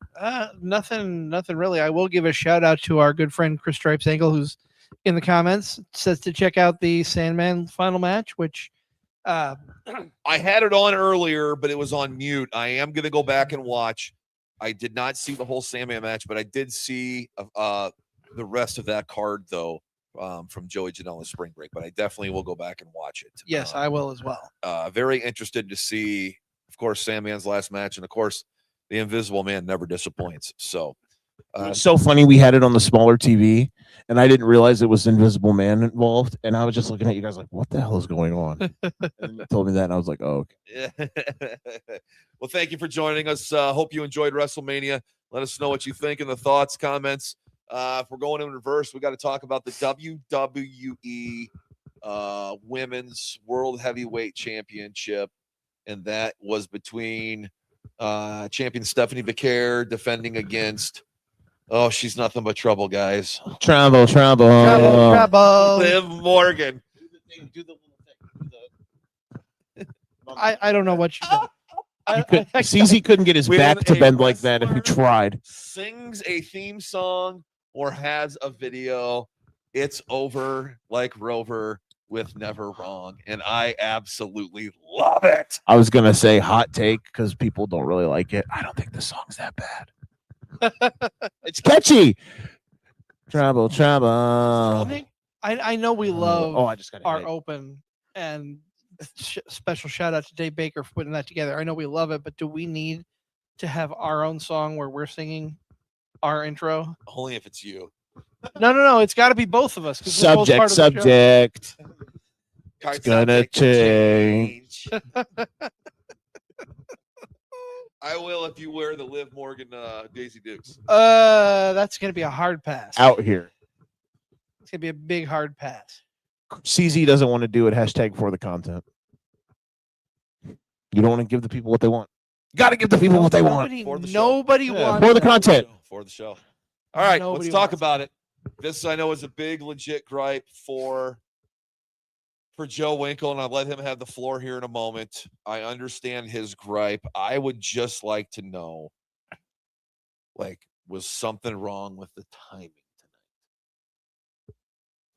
Nothing really. I will give a shout out to our good friend Chris Stripes Angle, who's in the comments, says to check out the Sandman final match, which I had it on earlier, but it was on mute. I am going to go back and watch. I did not see the whole Sandman match, but I did see the rest of that card, though, from Joey Janela's Spring Break. But I definitely will go back and watch it. yes, I will as well. Very interested to see, of course, Sandman's last match. And, of course, the Invisible Man never disappoints. So, It's so funny. We had it on the smaller TV, and I didn't realize it was Invisible Man involved. And I was just looking at you guys like, what the hell is going on? And you told me that, and I was like, oh, okay. Well, thank you for joining us. Hope you enjoyed WrestleMania. Let us know what you think in the thoughts, comments. If we're going in reverse, we got to talk about the WWE Women's World Heavyweight Championship. And that was between champion Stephanie Becker defending against, she's nothing but trouble, guys. Trouble. Trouble. Liv Morgan. Do the I don't know what you did. CZ couldn't get his When back to a bend like that if he wrestler tried. Sings a theme song or has a video, it's over like Rover with Never Wrong. And I absolutely love it. I was going to say hot take because people don't really like it. I don't think the song's that bad. It's catchy. Trouble. I know we love I just got our open, and special shout out to Dave Baker for putting that together. I know we love it, but do we need to have our own song where we're singing our intro? Only if it's you. No. It's got to be both of us. 'Cause we're both part Subject. of the show. Card It's gonna subject change. I will if you wear the Liv Morgan Daisy Dukes. That's gonna be a hard pass. Out here. It's gonna be a big hard pass. CZ doesn't want to do it. Hashtag for the content. You don't want to give the people what they want. Got to give the people what they want. For the show. Nobody Yeah, wants for the that. content. For the show. All right, Nobody let's talk wants about it. This I know is a big legit gripe for Joe Winkle, and I'll let him have the floor here in a moment. I understand his gripe. I would just like to know, was something wrong with the timing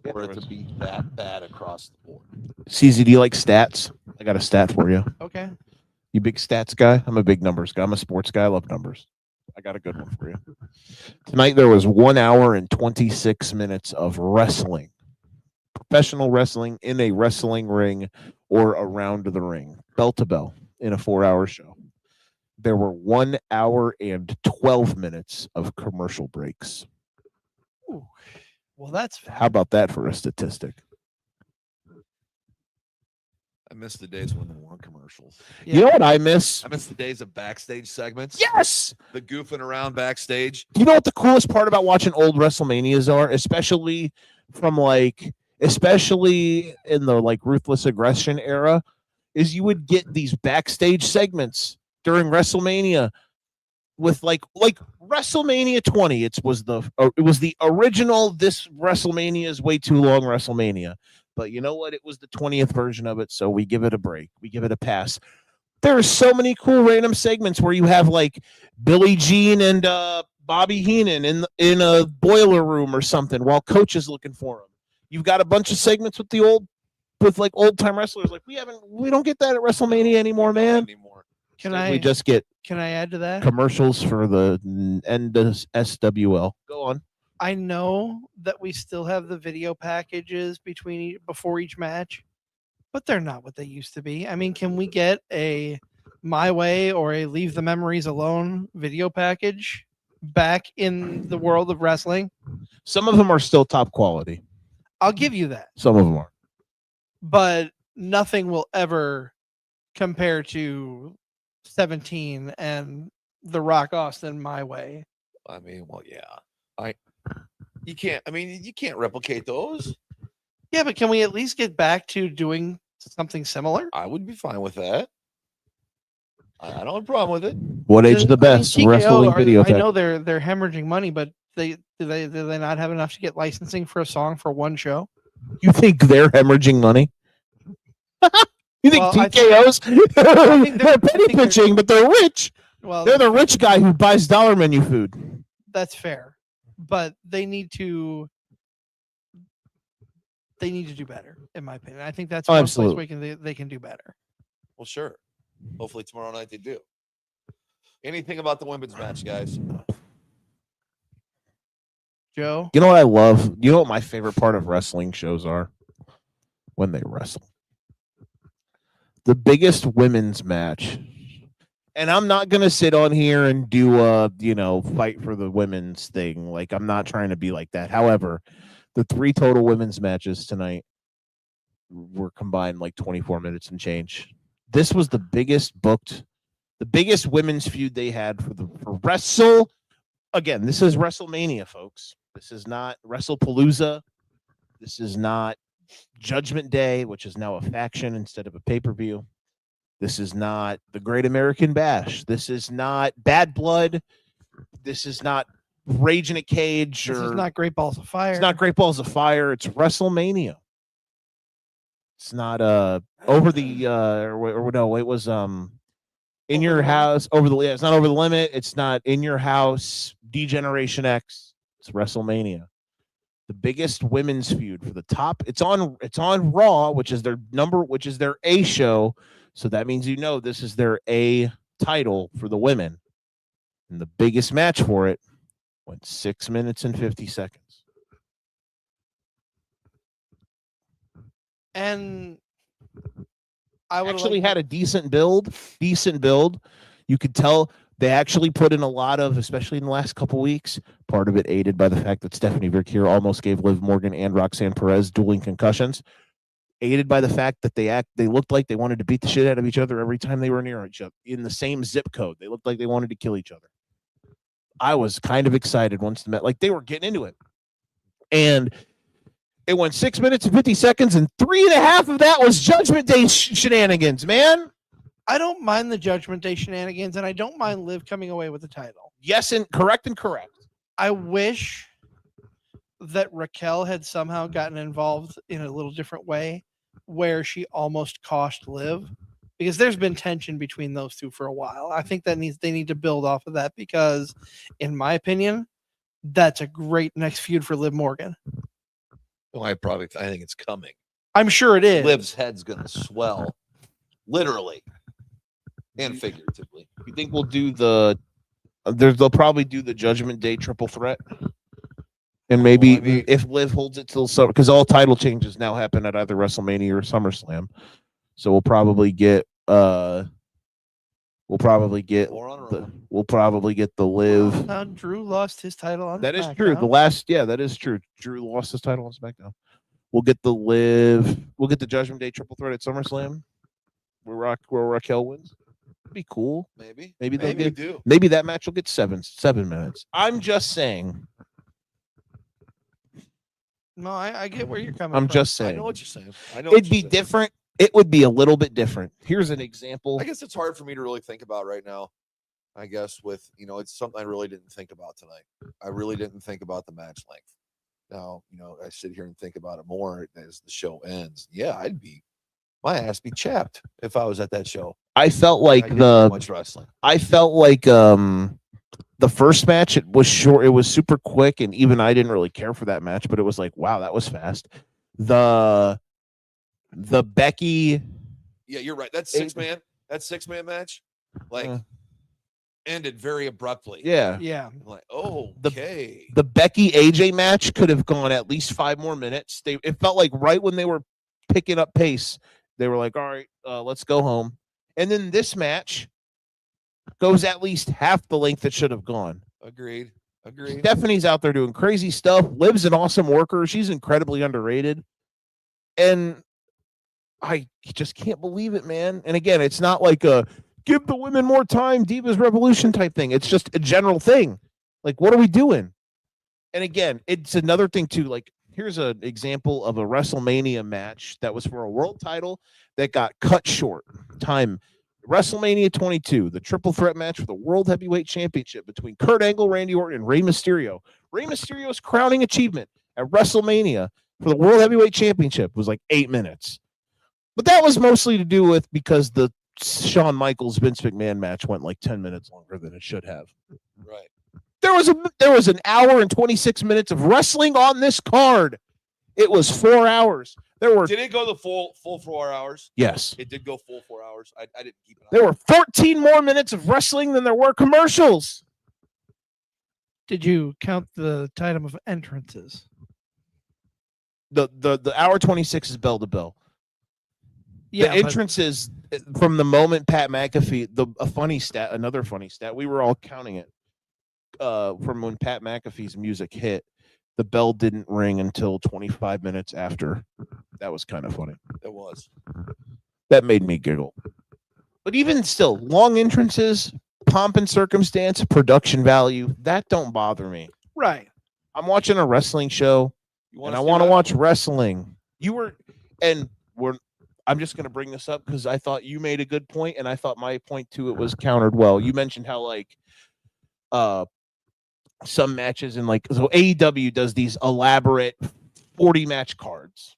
tonight? For it to be that bad across the board. CZ, do you like stats? I got a stat for you. Okay. You big stats guy? I'm a big numbers guy. I'm a sports guy. I love numbers. I got a good one for you. Tonight there was 1 hour and 26 minutes of wrestling. Professional wrestling in a wrestling ring or around the ring. Bell to bell in a 4-hour show. There were 1 hour and 12 minutes of commercial breaks. Ooh. Well, that's How about that for a statistic? I miss the days when there weren't commercials. Yeah. You know what I miss? I miss the days of backstage segments. Yes. The goofing around backstage. You know what the coolest part about watching old WrestleManias are, especially in the like Ruthless Aggression era, is you would get these backstage segments during WrestleMania with like WrestleMania 20. It was the original This WrestleMania is way too long WrestleMania. But you know what? It was the 20th version of it, so we give it a break. We give it a pass. There are so many cool random segments where you have like Billie Jean and Bobby Heenan in a boiler room or something while Coach is looking for him. You've got a bunch of segments with old time wrestlers. Like we don't get that at WrestleMania anymore, man. Can We just get Can I add to that? commercials for the end of SWL. Go on. I know that we still have the video packages before each match, but they're not what they used to be. I mean, can we get a My Way or a Leave the Memories Alone video package back in the world of wrestling? Some of them are still top quality. I'll give you that, Some of them are. but nothing will ever compare to 17 and The Rock Austin My Way. I mean, well, yeah. You can't replicate those. Yeah, but can we at least get back to doing something similar? I would be fine with that. I don't have a problem with it. What age of the best TKO wrestling video? I know they're hemorrhaging money, but do they not have enough to get licensing for a song for one show? You think they're hemorrhaging money? You think Well, TKO's? They're penny pitching, but they're rich. Well, They're the rich guy who buys dollar menu food. that's fair, but they need to do better, in my opinion. I think that's one place Absolutely. they can do better. Well, sure. Hopefully tomorrow night they do. Anything about the women's match, guys? Joe, You know what I love? You know what my favorite part of wrestling shows are? When they wrestle. The biggest women's match. And I'm not going to sit on here and do fight for the women's thing. Like, I'm not trying to be like that. However, the 3 total women's matches tonight were combined like 24 minutes and change. This was the biggest women's feud they had for Wrestle. Again, this is WrestleMania, folks. This is not WrestlePalooza. This is not Judgment Day, which is now a faction instead of a pay-per-view. This is not the Great American Bash. This is not Bad Blood. This is not Rage in a Cage. this is not Great Balls of Fire. It's not Great Balls of Fire. It's WrestleMania. It's not over the or no, it was in your house over the it's not Over the Limit. It's not In Your House. D-Generation X. It's WrestleMania. The biggest women's feud for the top. It's on Raw, which is their A show. So that means this is their A title for the women. And the biggest match for it went 6 minutes and 50 seconds. And I would actually had a decent build. You could tell they actually put in a lot of, especially in the last couple weeks, part of it aided by the fact that Stephanie Verkeer almost gave Liv Morgan and Roxanne Perez dueling concussions, aided by the fact that they looked like they wanted to beat the shit out of each other every time they were near each other in the same zip code. They looked like they wanted to kill each other. I was kind of excited once they met, like they were getting into it. And it went 6 minutes and 50 seconds, and 3.5 of that was Judgment Day shenanigans, man. I don't mind the Judgment Day shenanigans, and I don't mind Liv coming away with the title. Yes, and correct. I wish that Raquel had somehow gotten involved in a little different way where she almost cost Liv, because there's been tension between those two for a while. I think they need to build off of that because, in my opinion, that's a great next feud for Liv Morgan. Well, I think it's coming. I'm sure it is. Liv's head's going to swell. Literally. and figuratively. You think we'll do they'll probably do the Judgment Day triple threat? And maybe Well, I mean- if Liv holds it till summer, because all title changes now happen at either WrestleMania or SummerSlam. So we'll probably get More on our own. we'll probably get the Liv. Drew lost his title on That is SmackDown. true. That is true. Drew lost his title on SmackDown. We'll get the Liv. We'll get the Judgment Day triple threat at SummerSlam, where Raquel wins. It'd be cool. Maybe Maybe do. Maybe that match will get 7 minutes. I'm just saying. No, I get where you're coming I'm from. just I saying. know what you're saying. It'd be different. It would be a little bit different. Here's an example. I guess it's hard for me to really think about right now. I guess with it's something I really didn't think about tonight. I really didn't think about the match length. Now, I sit here and think about it more as the show ends. Yeah, my ass be chapped if I was at that show. I felt I like didn't do much wrestling. I felt like the first match, it was short. It was super quick, and even I didn't really care for that match, but it was like, wow, that was fast. The Becky. Yeah, you're right. That six man match, ended very abruptly. Yeah. Yeah. I'm like, okay. The Becky AJ match could have gone at least 5 more minutes. It felt like right when they were picking up pace, they were like, all right, let's go home. And then this match goes at least half the length it should have gone. Agreed. Stephanie's out there doing crazy stuff. Liv's an awesome worker. She's incredibly underrated. And I just can't believe it, man. And again, it's not like a give the women more time, Divas Revolution type thing. It's just a general thing. Like, what are we doing? And again, it's another thing too. Like, here's an example of a WrestleMania match that was for a world title that got cut short. Time. WrestleMania 22, the triple threat match for the World Heavyweight Championship between Kurt Angle, Randy Orton, and Rey Mysterio. Rey Mysterio's crowning achievement at WrestleMania for the World Heavyweight Championship was like 8 minutes. But that was mostly to do with because the Shawn Michaels Vince McMahon match went like 10 minutes longer than it should have. Right. There was an hour and 26 minutes of wrestling on this card. It was 4 hours. Did it go the full 4 hours? Yes. It did go full 4 hours. I didn't keep it on. There were 14 more minutes of wrestling than there were commercials. Did you count the time of entrances? The hour 26 is bell to bell. Yeah, the entrances from the moment Pat McAfee, another funny stat, we were all counting it from when Pat McAfee's music hit, the bell didn't ring until 25 minutes after. That was kind of funny. It was. That made me giggle. But even still, long entrances, pomp and circumstance, production value, that don't bother me. Right. I'm watching a wrestling show, and I want to watch wrestling. I'm just going to bring this up because I thought you made a good point, and I thought my point to it was countered well. You mentioned how some matches so AEW does these elaborate 40-match cards.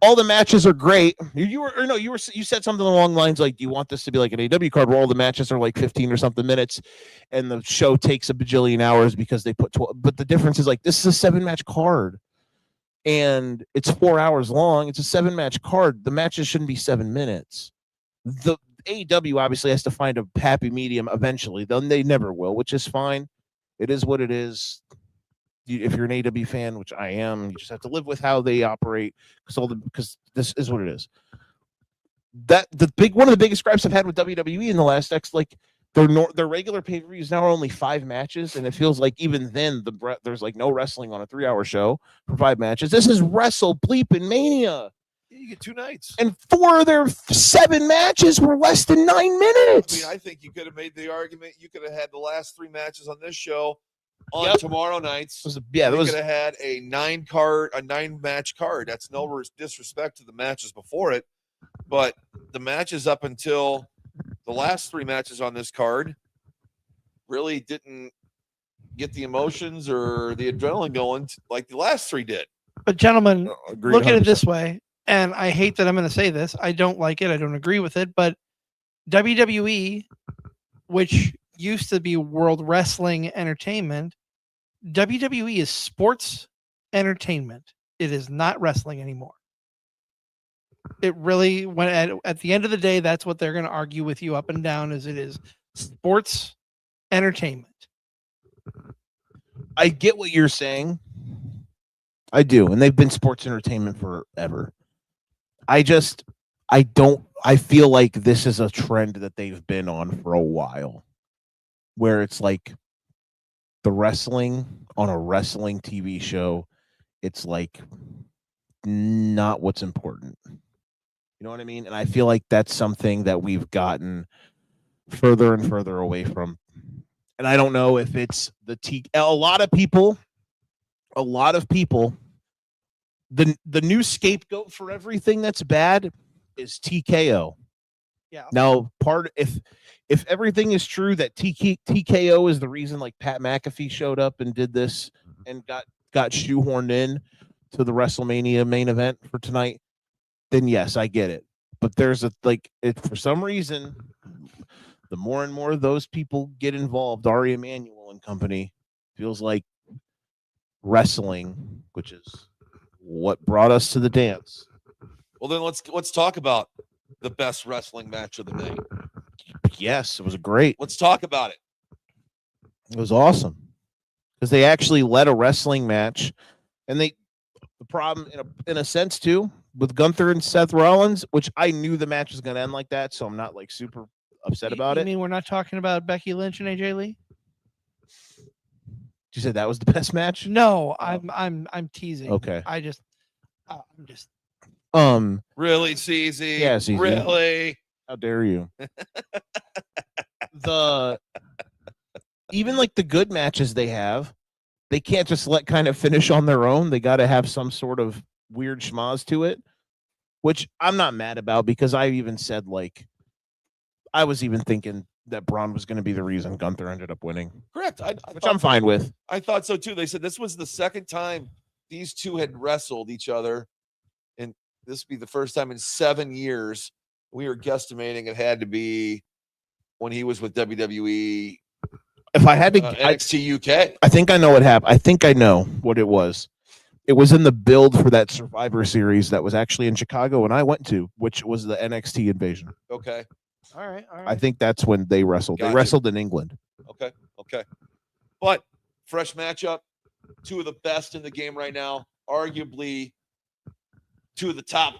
All the matches are great. You said something along the lines like, do you want this to be like an AEW card where all the matches are like 15 or something minutes, and the show takes a bajillion hours because they put 12? But the difference is like this is a 7-match card. And it's 4 hours long. It's a 7-match card. The matches shouldn't be 7 minutes. The AEW obviously has to find a happy medium eventually. They never will, which is fine. It is what it is. If you're an AEW fan, which I am, you just have to live with how they operate because this is what it is. One of the biggest gripes I've had with WWE in the last their regular pay-per-views now are only 5 matches, and it feels like even then there's like no wrestling on a 3-hour show for 5 matches. This is Wrestle Bleepin' Mania. Yeah, you get 2 nights. And 4 of their 7 matches were less than 9 minutes. I think you could have made the argument you could have had the last 3 matches on this show on tomorrow nights. You could have had a 9-match card. That's no disrespect to the matches before it, but the matches up until the last 3 matches on this card really didn't get the emotions or the adrenaline going like the last 3 did. But gentlemen, look at it 100%. this way, and I hate that I'm going to say this. I don't like it. I don't agree with it. But WWE, which used to be World Wrestling Entertainment, WWE is sports entertainment. It is not wrestling anymore. It really, when at the end of the day, that's what they're going to argue with you up and down, as it is sports entertainment. I get what you're saying. I do, and they've been sports entertainment forever. I feel like this is a trend that they've been on for a while, where it's like the wrestling on a wrestling TV show, it's like not what's important. You know what I mean? And I feel like that's something that we've gotten further and further away from. And I don't know if it's a lot of people, the new scapegoat for everything that's bad is TKO. Yeah. Now, if everything is true that TKO is the reason, like Pat McAfee showed up and did this and got shoehorned in to the WrestleMania main event for tonight, then yes, I get it. But there's for some reason, the more and more those people get involved, Ari Emanuel and company, feels like wrestling, which is what brought us to the dance. Well, then let's talk about the best wrestling match of the night. Yes, it was great. Let's talk about it. It was awesome because they actually led a wrestling match, and the problem in a sense too with Gunther and Seth Rollins, which I knew the match was going to end like that, so I'm not like super upset about you it. mean we're not talking about Becky Lynch and AJ Lee? You said that was the best match? No, I'm teasing. Okay. I'm just Really, CZ? Yeah, CZ. Really? How dare you? Even like the good matches they have, they can't just let kind of finish on their own. They got to have some sort of weird schmaz to it, which I'm not mad about because I even said I was even thinking that Braun was going to be the reason Gunther ended up winning. Correct. Which I'm fine with. I thought so too. They said this was the second time these two had wrestled each other, and this would be the first time in 7 years. We were guesstimating it had to be when he was with WWE. If I had to, NXT UK. I think I know what happened. I think I know what it was. It was in the build for that Survivor Series that was actually in Chicago, and I went to, which was the NXT Invasion. Okay. all right. I think that's when they wrestled. Gotcha. They wrestled in England. Okay. But fresh matchup, two of the best in the game right now, arguably two of the top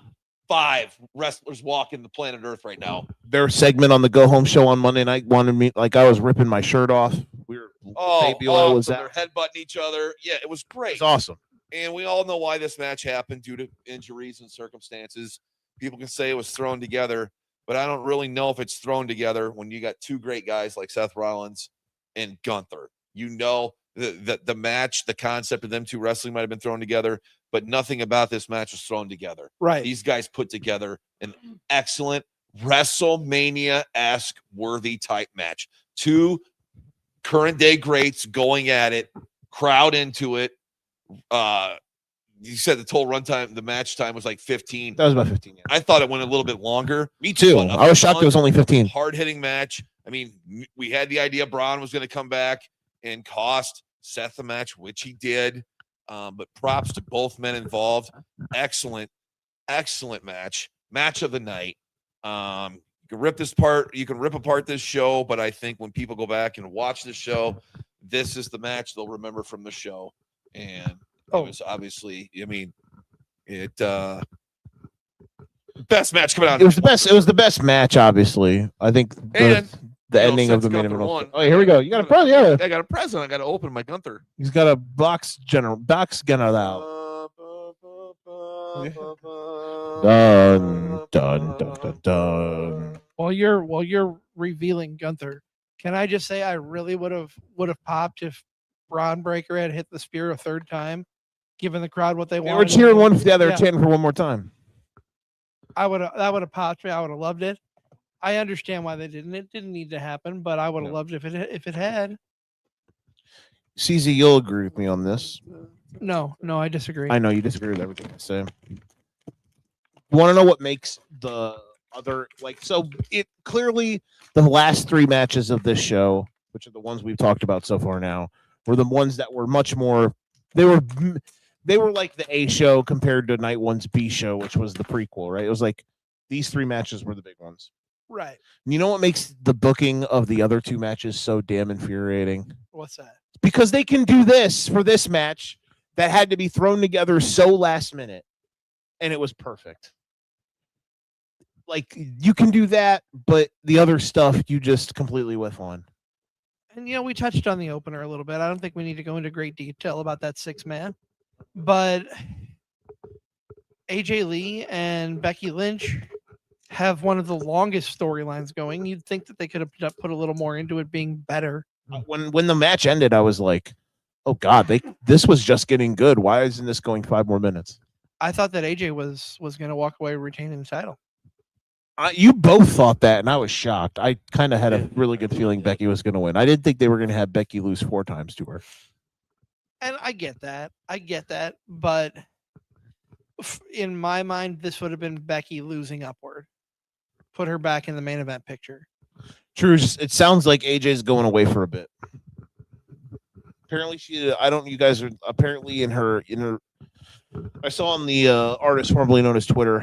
5 wrestlers walking the planet Earth right now. Their segment on the Go Home show on Monday night wanted me I was ripping my shirt off. Fabula was they're headbutting each other. Yeah, it was great. It's awesome. And we all know why this match happened due to injuries and circumstances. People can say it was thrown together, but I don't really know if it's thrown together when you got two great guys like Seth Rollins and Gunther. You know, the match, the concept of them two wrestling might have been thrown together, but nothing about this match was thrown together. Right. These guys put together an excellent WrestleMania-esque worthy type match. Two current day greats going at it, crowd into it. You said the total runtime, the match time was like 15. That was about 15. Yeah. I thought it went a little bit longer. Me too. I was shocked it was only 15. Hard-hitting match. I mean, we had the idea Braun was going to come back and cost Seth the match, which he did. But props to both men involved. Excellent match. Match of the night. You can rip apart this show, but I think when people go back and watch the show, this is the match they'll remember from the show. And it was obviously, I mean, best match coming out. It was the best. It was the best match, obviousch. I think the ending of the main event. Oh, here we go. You got a present. Yeah, I got a present. I got to open my Gunther. He's got a box general. Dun. While you're revealing Gunther, can I just say I really would have popped if Braun Breaker had hit the spear a third time, giving the crowd what they wanted. They were cheering one. Yeah, they were chanting for one more time. That would have popped me. I would have loved it. I understand why they didn't. It didn't need to happen, but I would have loved it if it had. CZ, you'll agree with me on this. No, I disagree. I know you disagree with everything I say. You want to know what makes the other it clearly the last 3 matches of this show, which are the ones we've talked about so far now, were the ones that were much more. They they were like the A show compared to night one's B show, which was the prequel, right? It was like these 3 matches were the big ones. Right. And you know what makes the booking of the other 2 matches so damn infuriating? What's that? Because they can do this for this match that had to be thrown together so last minute, and it was perfect. Like, you can do that, but the other stuff you just completely whiff on. And, we touched on the opener a little bit. I don't think we need to go into great detail about that 6-man. But AJ Lee and Becky Lynch have one of the longest storylines going. You'd think that they could have put a little more into it being better. When the match ended, I was like, oh, God, this was just getting good. Why isn't this going 5 more minutes? I thought that AJ was going to walk away retaining the title. You both thought that, and I was shocked. I kind of had a really good feeling Becky was going to win. I didn't think they were going to have Becky lose 4 times to her. And I get that. But in my mind, this would have been Becky losing upward. Put her back in the main event picture. True. It sounds like AJ's going away for a bit. Apparently, you guys are apparently in her. I saw on the artist formerly known as Twitter,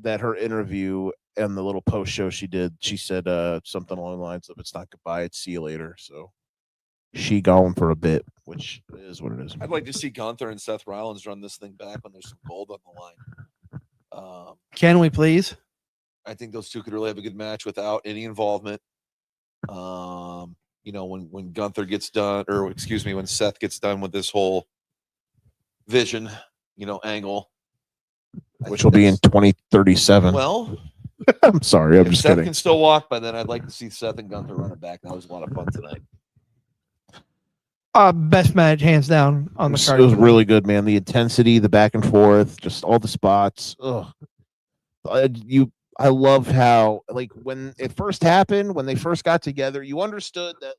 that her interview and the little post show she did, she said something along the lines of, "It's not goodbye, it's see you later." So she gone for a bit, which is what it is. I'd like to see Gunther and Seth Rollins run this thing back when there's some gold on the line. Can we please? I think those 2 could really have a good match without any involvement. When Gunther gets done, or excuse me, when Seth gets done with this whole vision, angle, Which will be in 2037. Well, I'm sorry, I'm if just Seth kidding. can still walk by then, I'd like to see Seth and Gunther run it back. That was a lot of fun tonight. Best match, hands down, on the card. It was really good, man. The intensity, the back and forth, just all the spots. Ugh. I love how, like, when it first happened, when they first got together, you understood that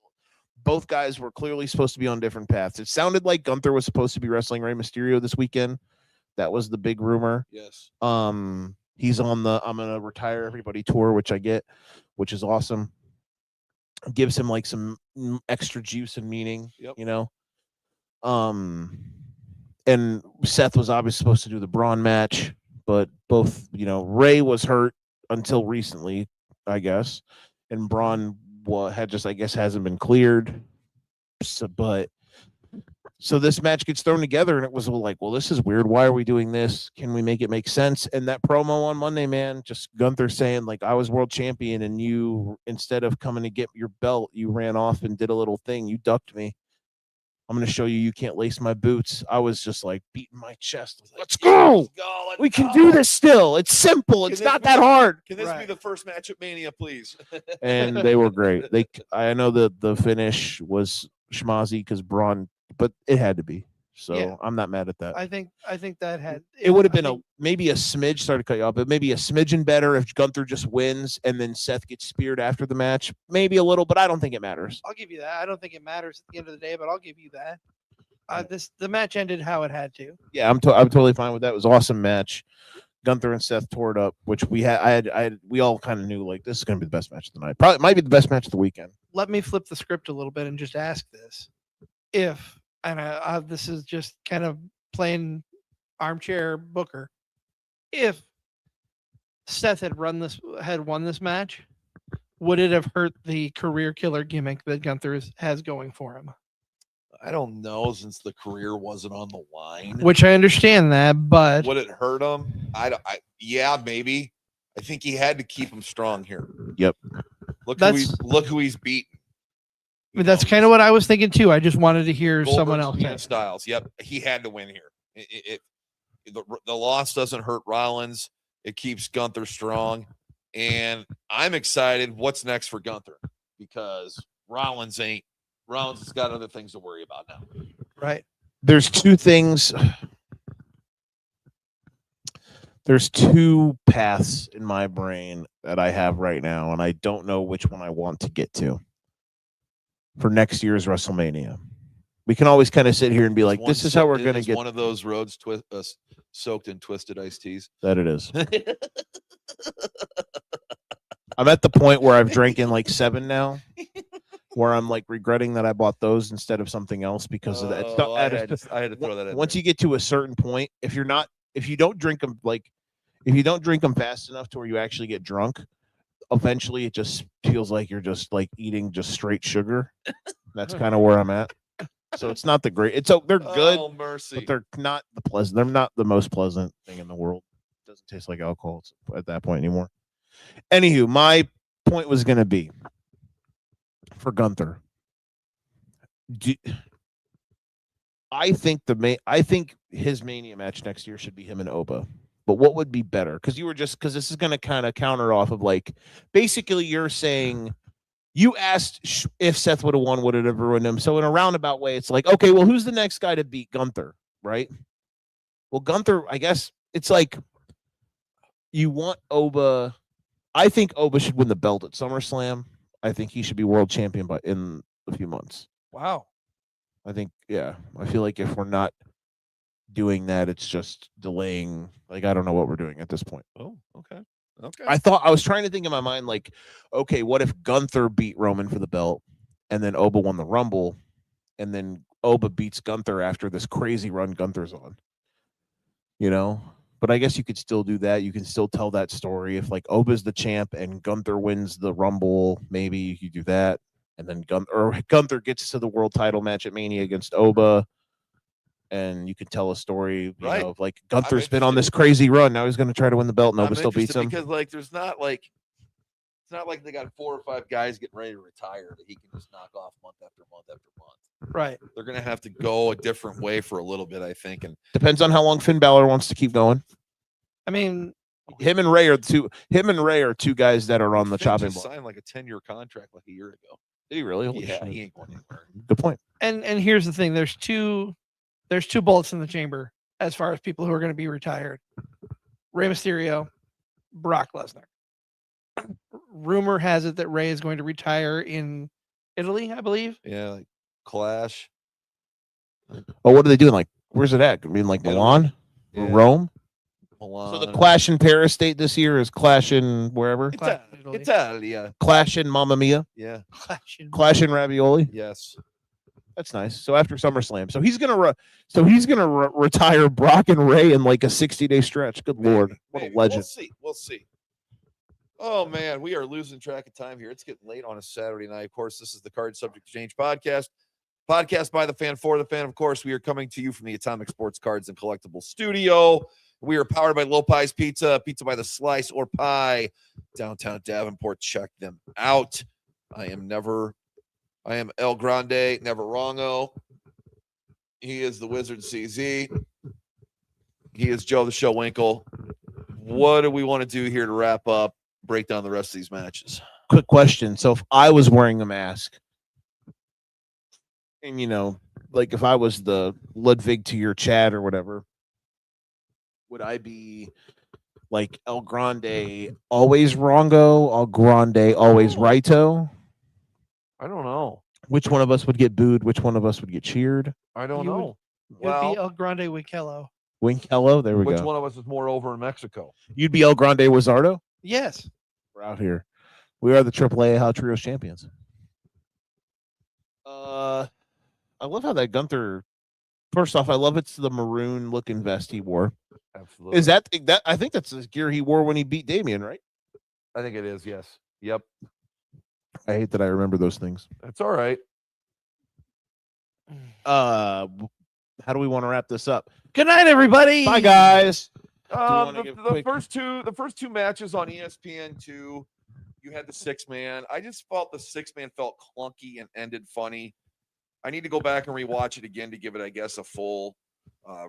both guys were clearly supposed to be on different paths. It sounded like Gunther was supposed to be wrestling Rey Mysterio this weekend. That was the big rumor. Yes. He's on the I'm gonna retire everybody tour, which I get, which is awesome. Gives him like some extra juice and meaning, Yep. And Seth was obviously supposed to do the Braun match, but both, Ray was hurt until recently, I guess, and Braun hasn't been cleared. So this match gets thrown together, and it was like, well, this is weird. Why are we doing this? Can we make it make sense? And that promo on Monday, man, just Gunther saying, like, I was world champion, and you, instead of coming to get your belt, you ran off and did a little thing. You ducked me. I'm going to show you can't lace my boots. I was just like beating my chest. Let's go. We can do this still. It's simple. It's not that hard. Can this be the first match at Mania, please? And they were great. I know the finish was schmozzy because Braun, but it had to be. So Yeah. I'm not mad at that. I think that had It would have been maybe a smidge, sorry to cut you off, but maybe a smidgen better if Gunther just wins and then Seth gets speared after the match. Maybe a little, but I don't think it matters. I'll give you that. I don't think it matters at the end of the day, but I'll give you that. The match ended how it had to. Yeah, I'm totally fine with that. It was an awesome match. Gunther and Seth tore it up, which we all kind of knew, like, this is going to be the best match of the night. Probably might be the best match of the weekend. Let me flip the script a little bit and just ask this: this is just kind of playing armchair booker. If Seth had won this match, would it have hurt the career killer gimmick that Gunther has going for him? I don't know, since the career wasn't on the line. Which I understand that, but Would it hurt him? Yeah, maybe. I think he had to keep him strong here. Yep. Look who he's beaten. that's kind of what I was thinking too. I just wanted to hear someone else. Goldberg, Styles. Yep, he had to win here. The loss doesn't hurt Rollins. It keeps Gunther strong, and I'm excited. What's next for Gunther? Because Rollins has got other things to worry about now. Right. There's two things. There's two paths in my brain that I have right now, and I don't know which one I want to get to for next year's WrestleMania. We can always kind of sit here and be like, this is how we're going to get one of those roads soaked in twisted iced teas. That it is. I'm at the point where I've drank in like 7 now. where I'm like regretting that I bought those instead of something else because of that. I had to throw that in. Once there. you get to a certain point, if you don't drink them fast enough to where you actually get drunk, eventually it just feels like you're just like eating just straight sugar. That's kind of where I'm at. So it's not the great. They're good, Oh, mercy. but they're not the pleasant. They're not the most pleasant thing in the world. It doesn't taste like alcohol at that point anymore. Anywho, my point was going to be for Gunther. I think his Mania match next year should be him and Oba. But what would be better? Because this is going to kind of counter off of like, basically you're saying you asked if Seth would have won, would it have ruined him? So in a roundabout way, it's like, okay, well, who's the next guy to beat Gunther, right? Well, Gunther, I guess it's like you want Oba. I think Oba should win the belt at SummerSlam. I think he should be world champion in a few months. Wow. I think, yeah. I feel like if we're not doing that, it's just delaying. Like, I don't know what we're doing at this point. Oh, okay. Okay. I was trying to think in my mind, like, okay, what if Gunther beat Roman for the belt and then Oba won the Rumble and then Oba beats Gunther after this crazy run Gunther's on? You know? But I guess you could still do that. You can still tell that story. If like Oba's the champ and Gunther wins the Rumble, maybe you do that. And then Gunther gets to the world title match at Mania against Oba. And you could tell a story, you know, of like Gunther's been on this crazy run. Now he's going to try to win the belt, and Oba still beats him. Because like, it's not like they got 4 or 5 guys getting ready to retire that he can just knock off month after month after month. Right. They're going to have to go a different way for a little bit, I think. And depends on how long Finn Balor wants to keep going. I mean, him and Ray are two guys that are on the chopping block. Signed like a 10-year contract like a year ago. Did he really? Holy yeah, shit. he ain't going anywhere. Good point. And here's the thing: there's two bullets in the chamber as far as people who are going to be retired. Rey Mysterio, Brock Lesnar. Rumor has it that Rey is going to retire in Italy, I believe. Yeah, like Clash. Oh, what are they doing? Like, where's it at? I mean, like Milan, or Rome. Milan. So the Clash in Paris date this year is Clash in wherever. Italia. Clash in Mamma Mia. Yeah. Clash in Ravioli. Yes. That's nice. So after SummerSlam, so he's gonna retire Brock and Ray in like a 60-day stretch. Good Lord, what a legend! We'll see. Oh man, we are losing track of time here. It's getting late on a Saturday night. Of course, this is the Card Subject Exchange podcast by the fan for the fan. Of course, we are coming to you from the Atomic Sports Cards and Collectibles Studio. We are powered by Low Pies Pizza by the slice or pie, downtown Davenport. Check them out. I am El Grande, never wrongo. He is the Wizard CZ. He is Joe the Show WInkel. What do we want to do here to wrap up, break down the rest of these matches? Quick question. So if I was wearing a mask, and like if I was the Ludwig to your Chad or whatever, would I be like El Grande always wrongo, El Grande always righto? I don't know. Which one of us would get booed? Which one of us would get cheered? I don't know. It would be El Grande Winkello. Winkello? There we go. Which one of us is more over in Mexico? You'd be El Grande Wizardo? Yes. We're out here. We are the AAA How Trios champions. I love how that Gunther. First off, I love it's the maroon looking vest he wore. Absolutely. Is that? I think that's the gear he wore when he beat Damien, right? I think it is. Yes. Yep. I hate that I remember those things. That's all right. How do we want to wrap this up? Good night, everybody. Bye, guys. The first two matches on ESPN2, you had the 6-man. I just felt the 6-man felt clunky and ended funny. I need to go back and rewatch it again to give it, I guess, a full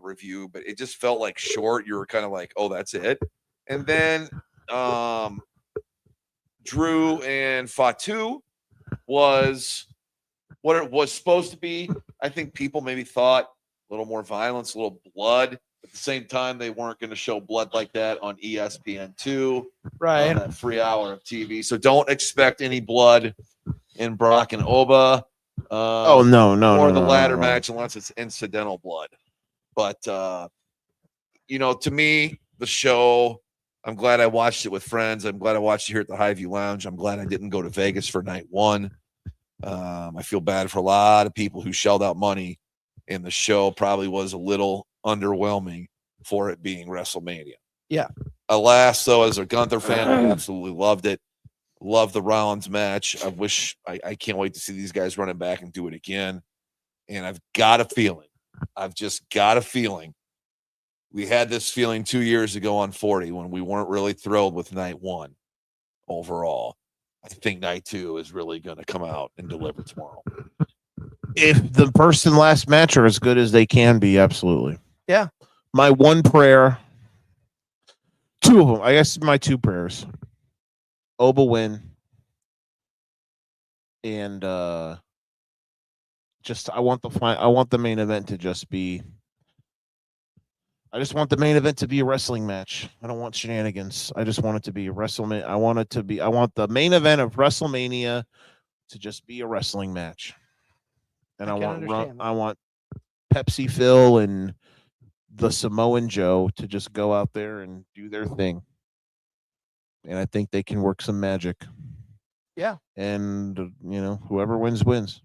review, but it just felt like short. You were kind of like, oh, that's it. And then Drew and Fatu was what it was supposed to be. I think people maybe thought a little more violence, a little blood. At the same time, they weren't going to show blood like that on ESPN2, right? On that free hour of TV. So don't expect any blood in Brock and Oba. No, or the ladder match unless it's incidental blood. But to me, the show, I'm glad I watched it with friends. I'm glad I watched it here at the Highview Lounge. I'm glad I didn't go to Vegas for night 1. I feel bad for a lot of people who shelled out money, and the show probably was a little underwhelming for it being WrestleMania. Yeah. Alas, though, as a Gunther fan, I absolutely loved it. Love the Rollins match. I can't wait to see these guys running back and do it again. And I've just got a feeling. We had this feeling 2 years ago on 40 when we weren't really thrilled with night 1 overall. I think night 2 is really going to come out and deliver tomorrow. If the first and last match are as good as they can be, absolutely. Yeah. My one prayer, 2 of them, I guess my 2 prayers. Oba win. And just I want the main event to just be I just want the main event to be a wrestling match. I don't want shenanigans. I just want it to be a WrestleMania. I want the main event of WrestleMania to just be a wrestling match. And I want Pepsi Phil and the Samoan Joe to just go out there and do their thing. And I think they can work some magic. Yeah. And whoever wins wins.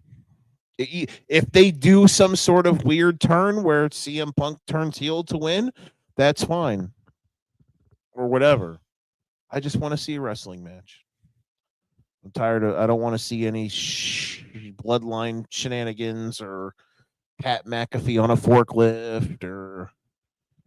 If they do some sort of weird turn where CM Punk turns heel to win, that's fine. Or whatever. I just want to see a wrestling match. I'm tired of I don't want to see any bloodline shenanigans or Pat McAfee on a forklift or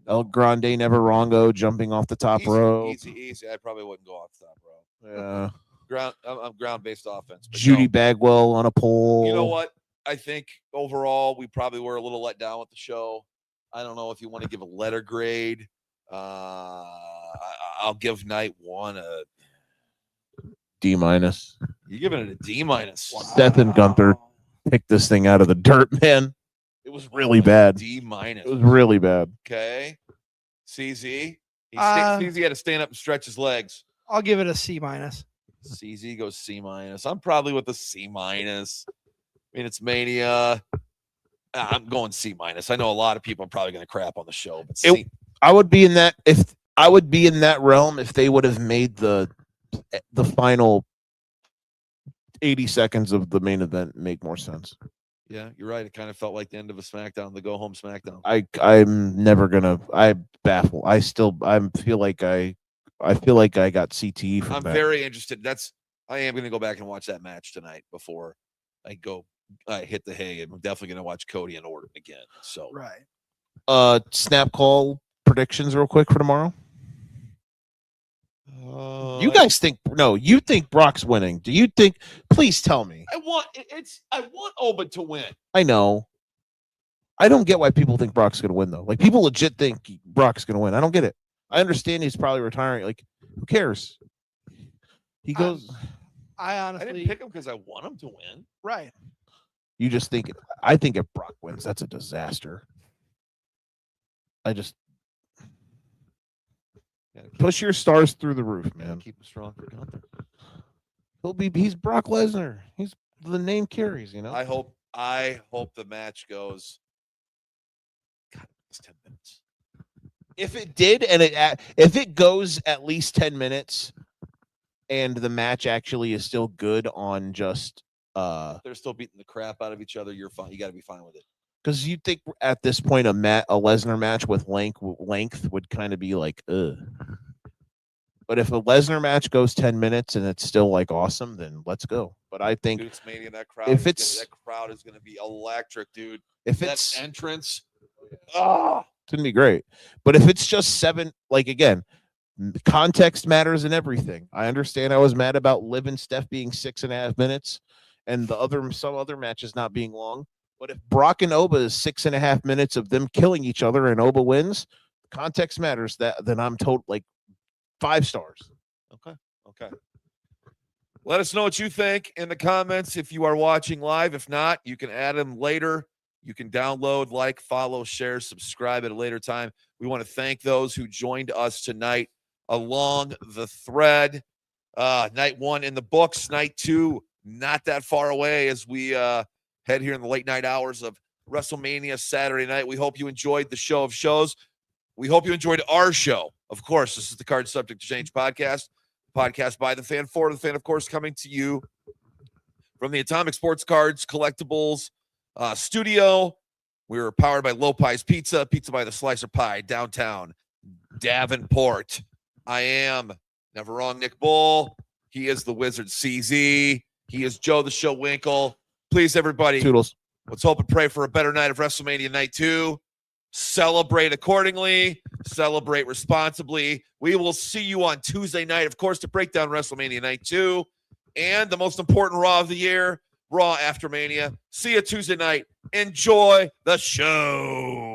El Grande Neverongo jumping off the top rope. Easy. I probably wouldn't go off the top rope. Yeah. I'm ground-based offense. Judy Bagwell on a pole. You know what? I think overall we probably were a little let down with the show. I don't know if you want to give a letter grade. I'll give night 1 a D-. You're giving it a D-. Seth and Gunther picked this thing out of the dirt, man. It was really bad. D-. It was really bad. Okay. CZ. CZ had to stand up and stretch his legs. I'll give it a C-. CZ goes C-. I'm probably with a C-. I mean, it's Mania. I'm going C-. I know a lot of people are probably going to crap on the show, but I would be in that realm if they would have made the final 80 seconds of the main event make more sense. Yeah, you're right. It kind of felt like the end of a SmackDown, the go home SmackDown. I'm never gonna. I baffle. I feel like I got CTE from that. I'm very interested. I am going to go back and watch that match tonight before I hit the hay. I'm definitely going to watch Cody and Orton again. So right. Snap call predictions real quick for tomorrow. You guys think you think Brock's winning. Do you think? Please tell me. I want Oba to win. I know. I don't get why people think Brock's going to win though. Like people legit think Brock's going to win. I don't get it. I understand he's probably retiring. Like who cares? He goes. I honestly didn't pick him because I want him to win. Right. You just think I think if Brock wins, that's a disaster. I just push your stars through the roof, man. Keep him strong for Gunther. He's Brock Lesnar. He's the name carries, I hope the match goes. God, it's 10 minutes. If it did, and if it goes at least 10 minutes, and the match actually is still good on just they're still beating the crap out of each other, you're fine. You got to be fine with it. Because you think at this point a Lesnar match with length would kind of be like, ugh. But if a Lesnar match goes 10 minutes and it's still like awesome, then let's go. But I think dude, it's Mania, that crowd that crowd is going to be electric, dude. If that it's entrance, it's going to be great. But if it's just 7, like again, context matters in everything. I understand I was mad about Liv and Steph being 6.5 minutes and some other matches not being long. But if Brock and Oba is 6.5 minutes of them killing each other and Oba wins, context matters. Then I'm told like 5 stars. Okay. Let us know what you think in the comments if you are watching live. If not, you can add them later. You can download, like, follow, share, subscribe at a later time. We want to thank those who joined us tonight along the thread. Night 1 in the books. Night 2 not that far away as we head here in the late night hours of WrestleMania Saturday night. We hope you enjoyed the show of shows. We hope you enjoyed our show. Of course, this is the Card Subject to Change podcast by the fan, for the fan, of course, coming to you from the Atomic Sports Cards Collectibles studio. We were powered by Lopez Pizza, Pizza by the Slicer Pie, downtown Davenport. I am never wrong, Nick Bull. He is the Wizard CZ. He is Joe the Show Winkle. Please, everybody, Toodles. let's hope and pray for a better night of WrestleMania Night 2. Celebrate accordingly. Celebrate responsibly. We will see you on Tuesday night, of course, to break down WrestleMania Night 2 and the most important Raw of the year, Raw After Mania. See you Tuesday night. Enjoy the show.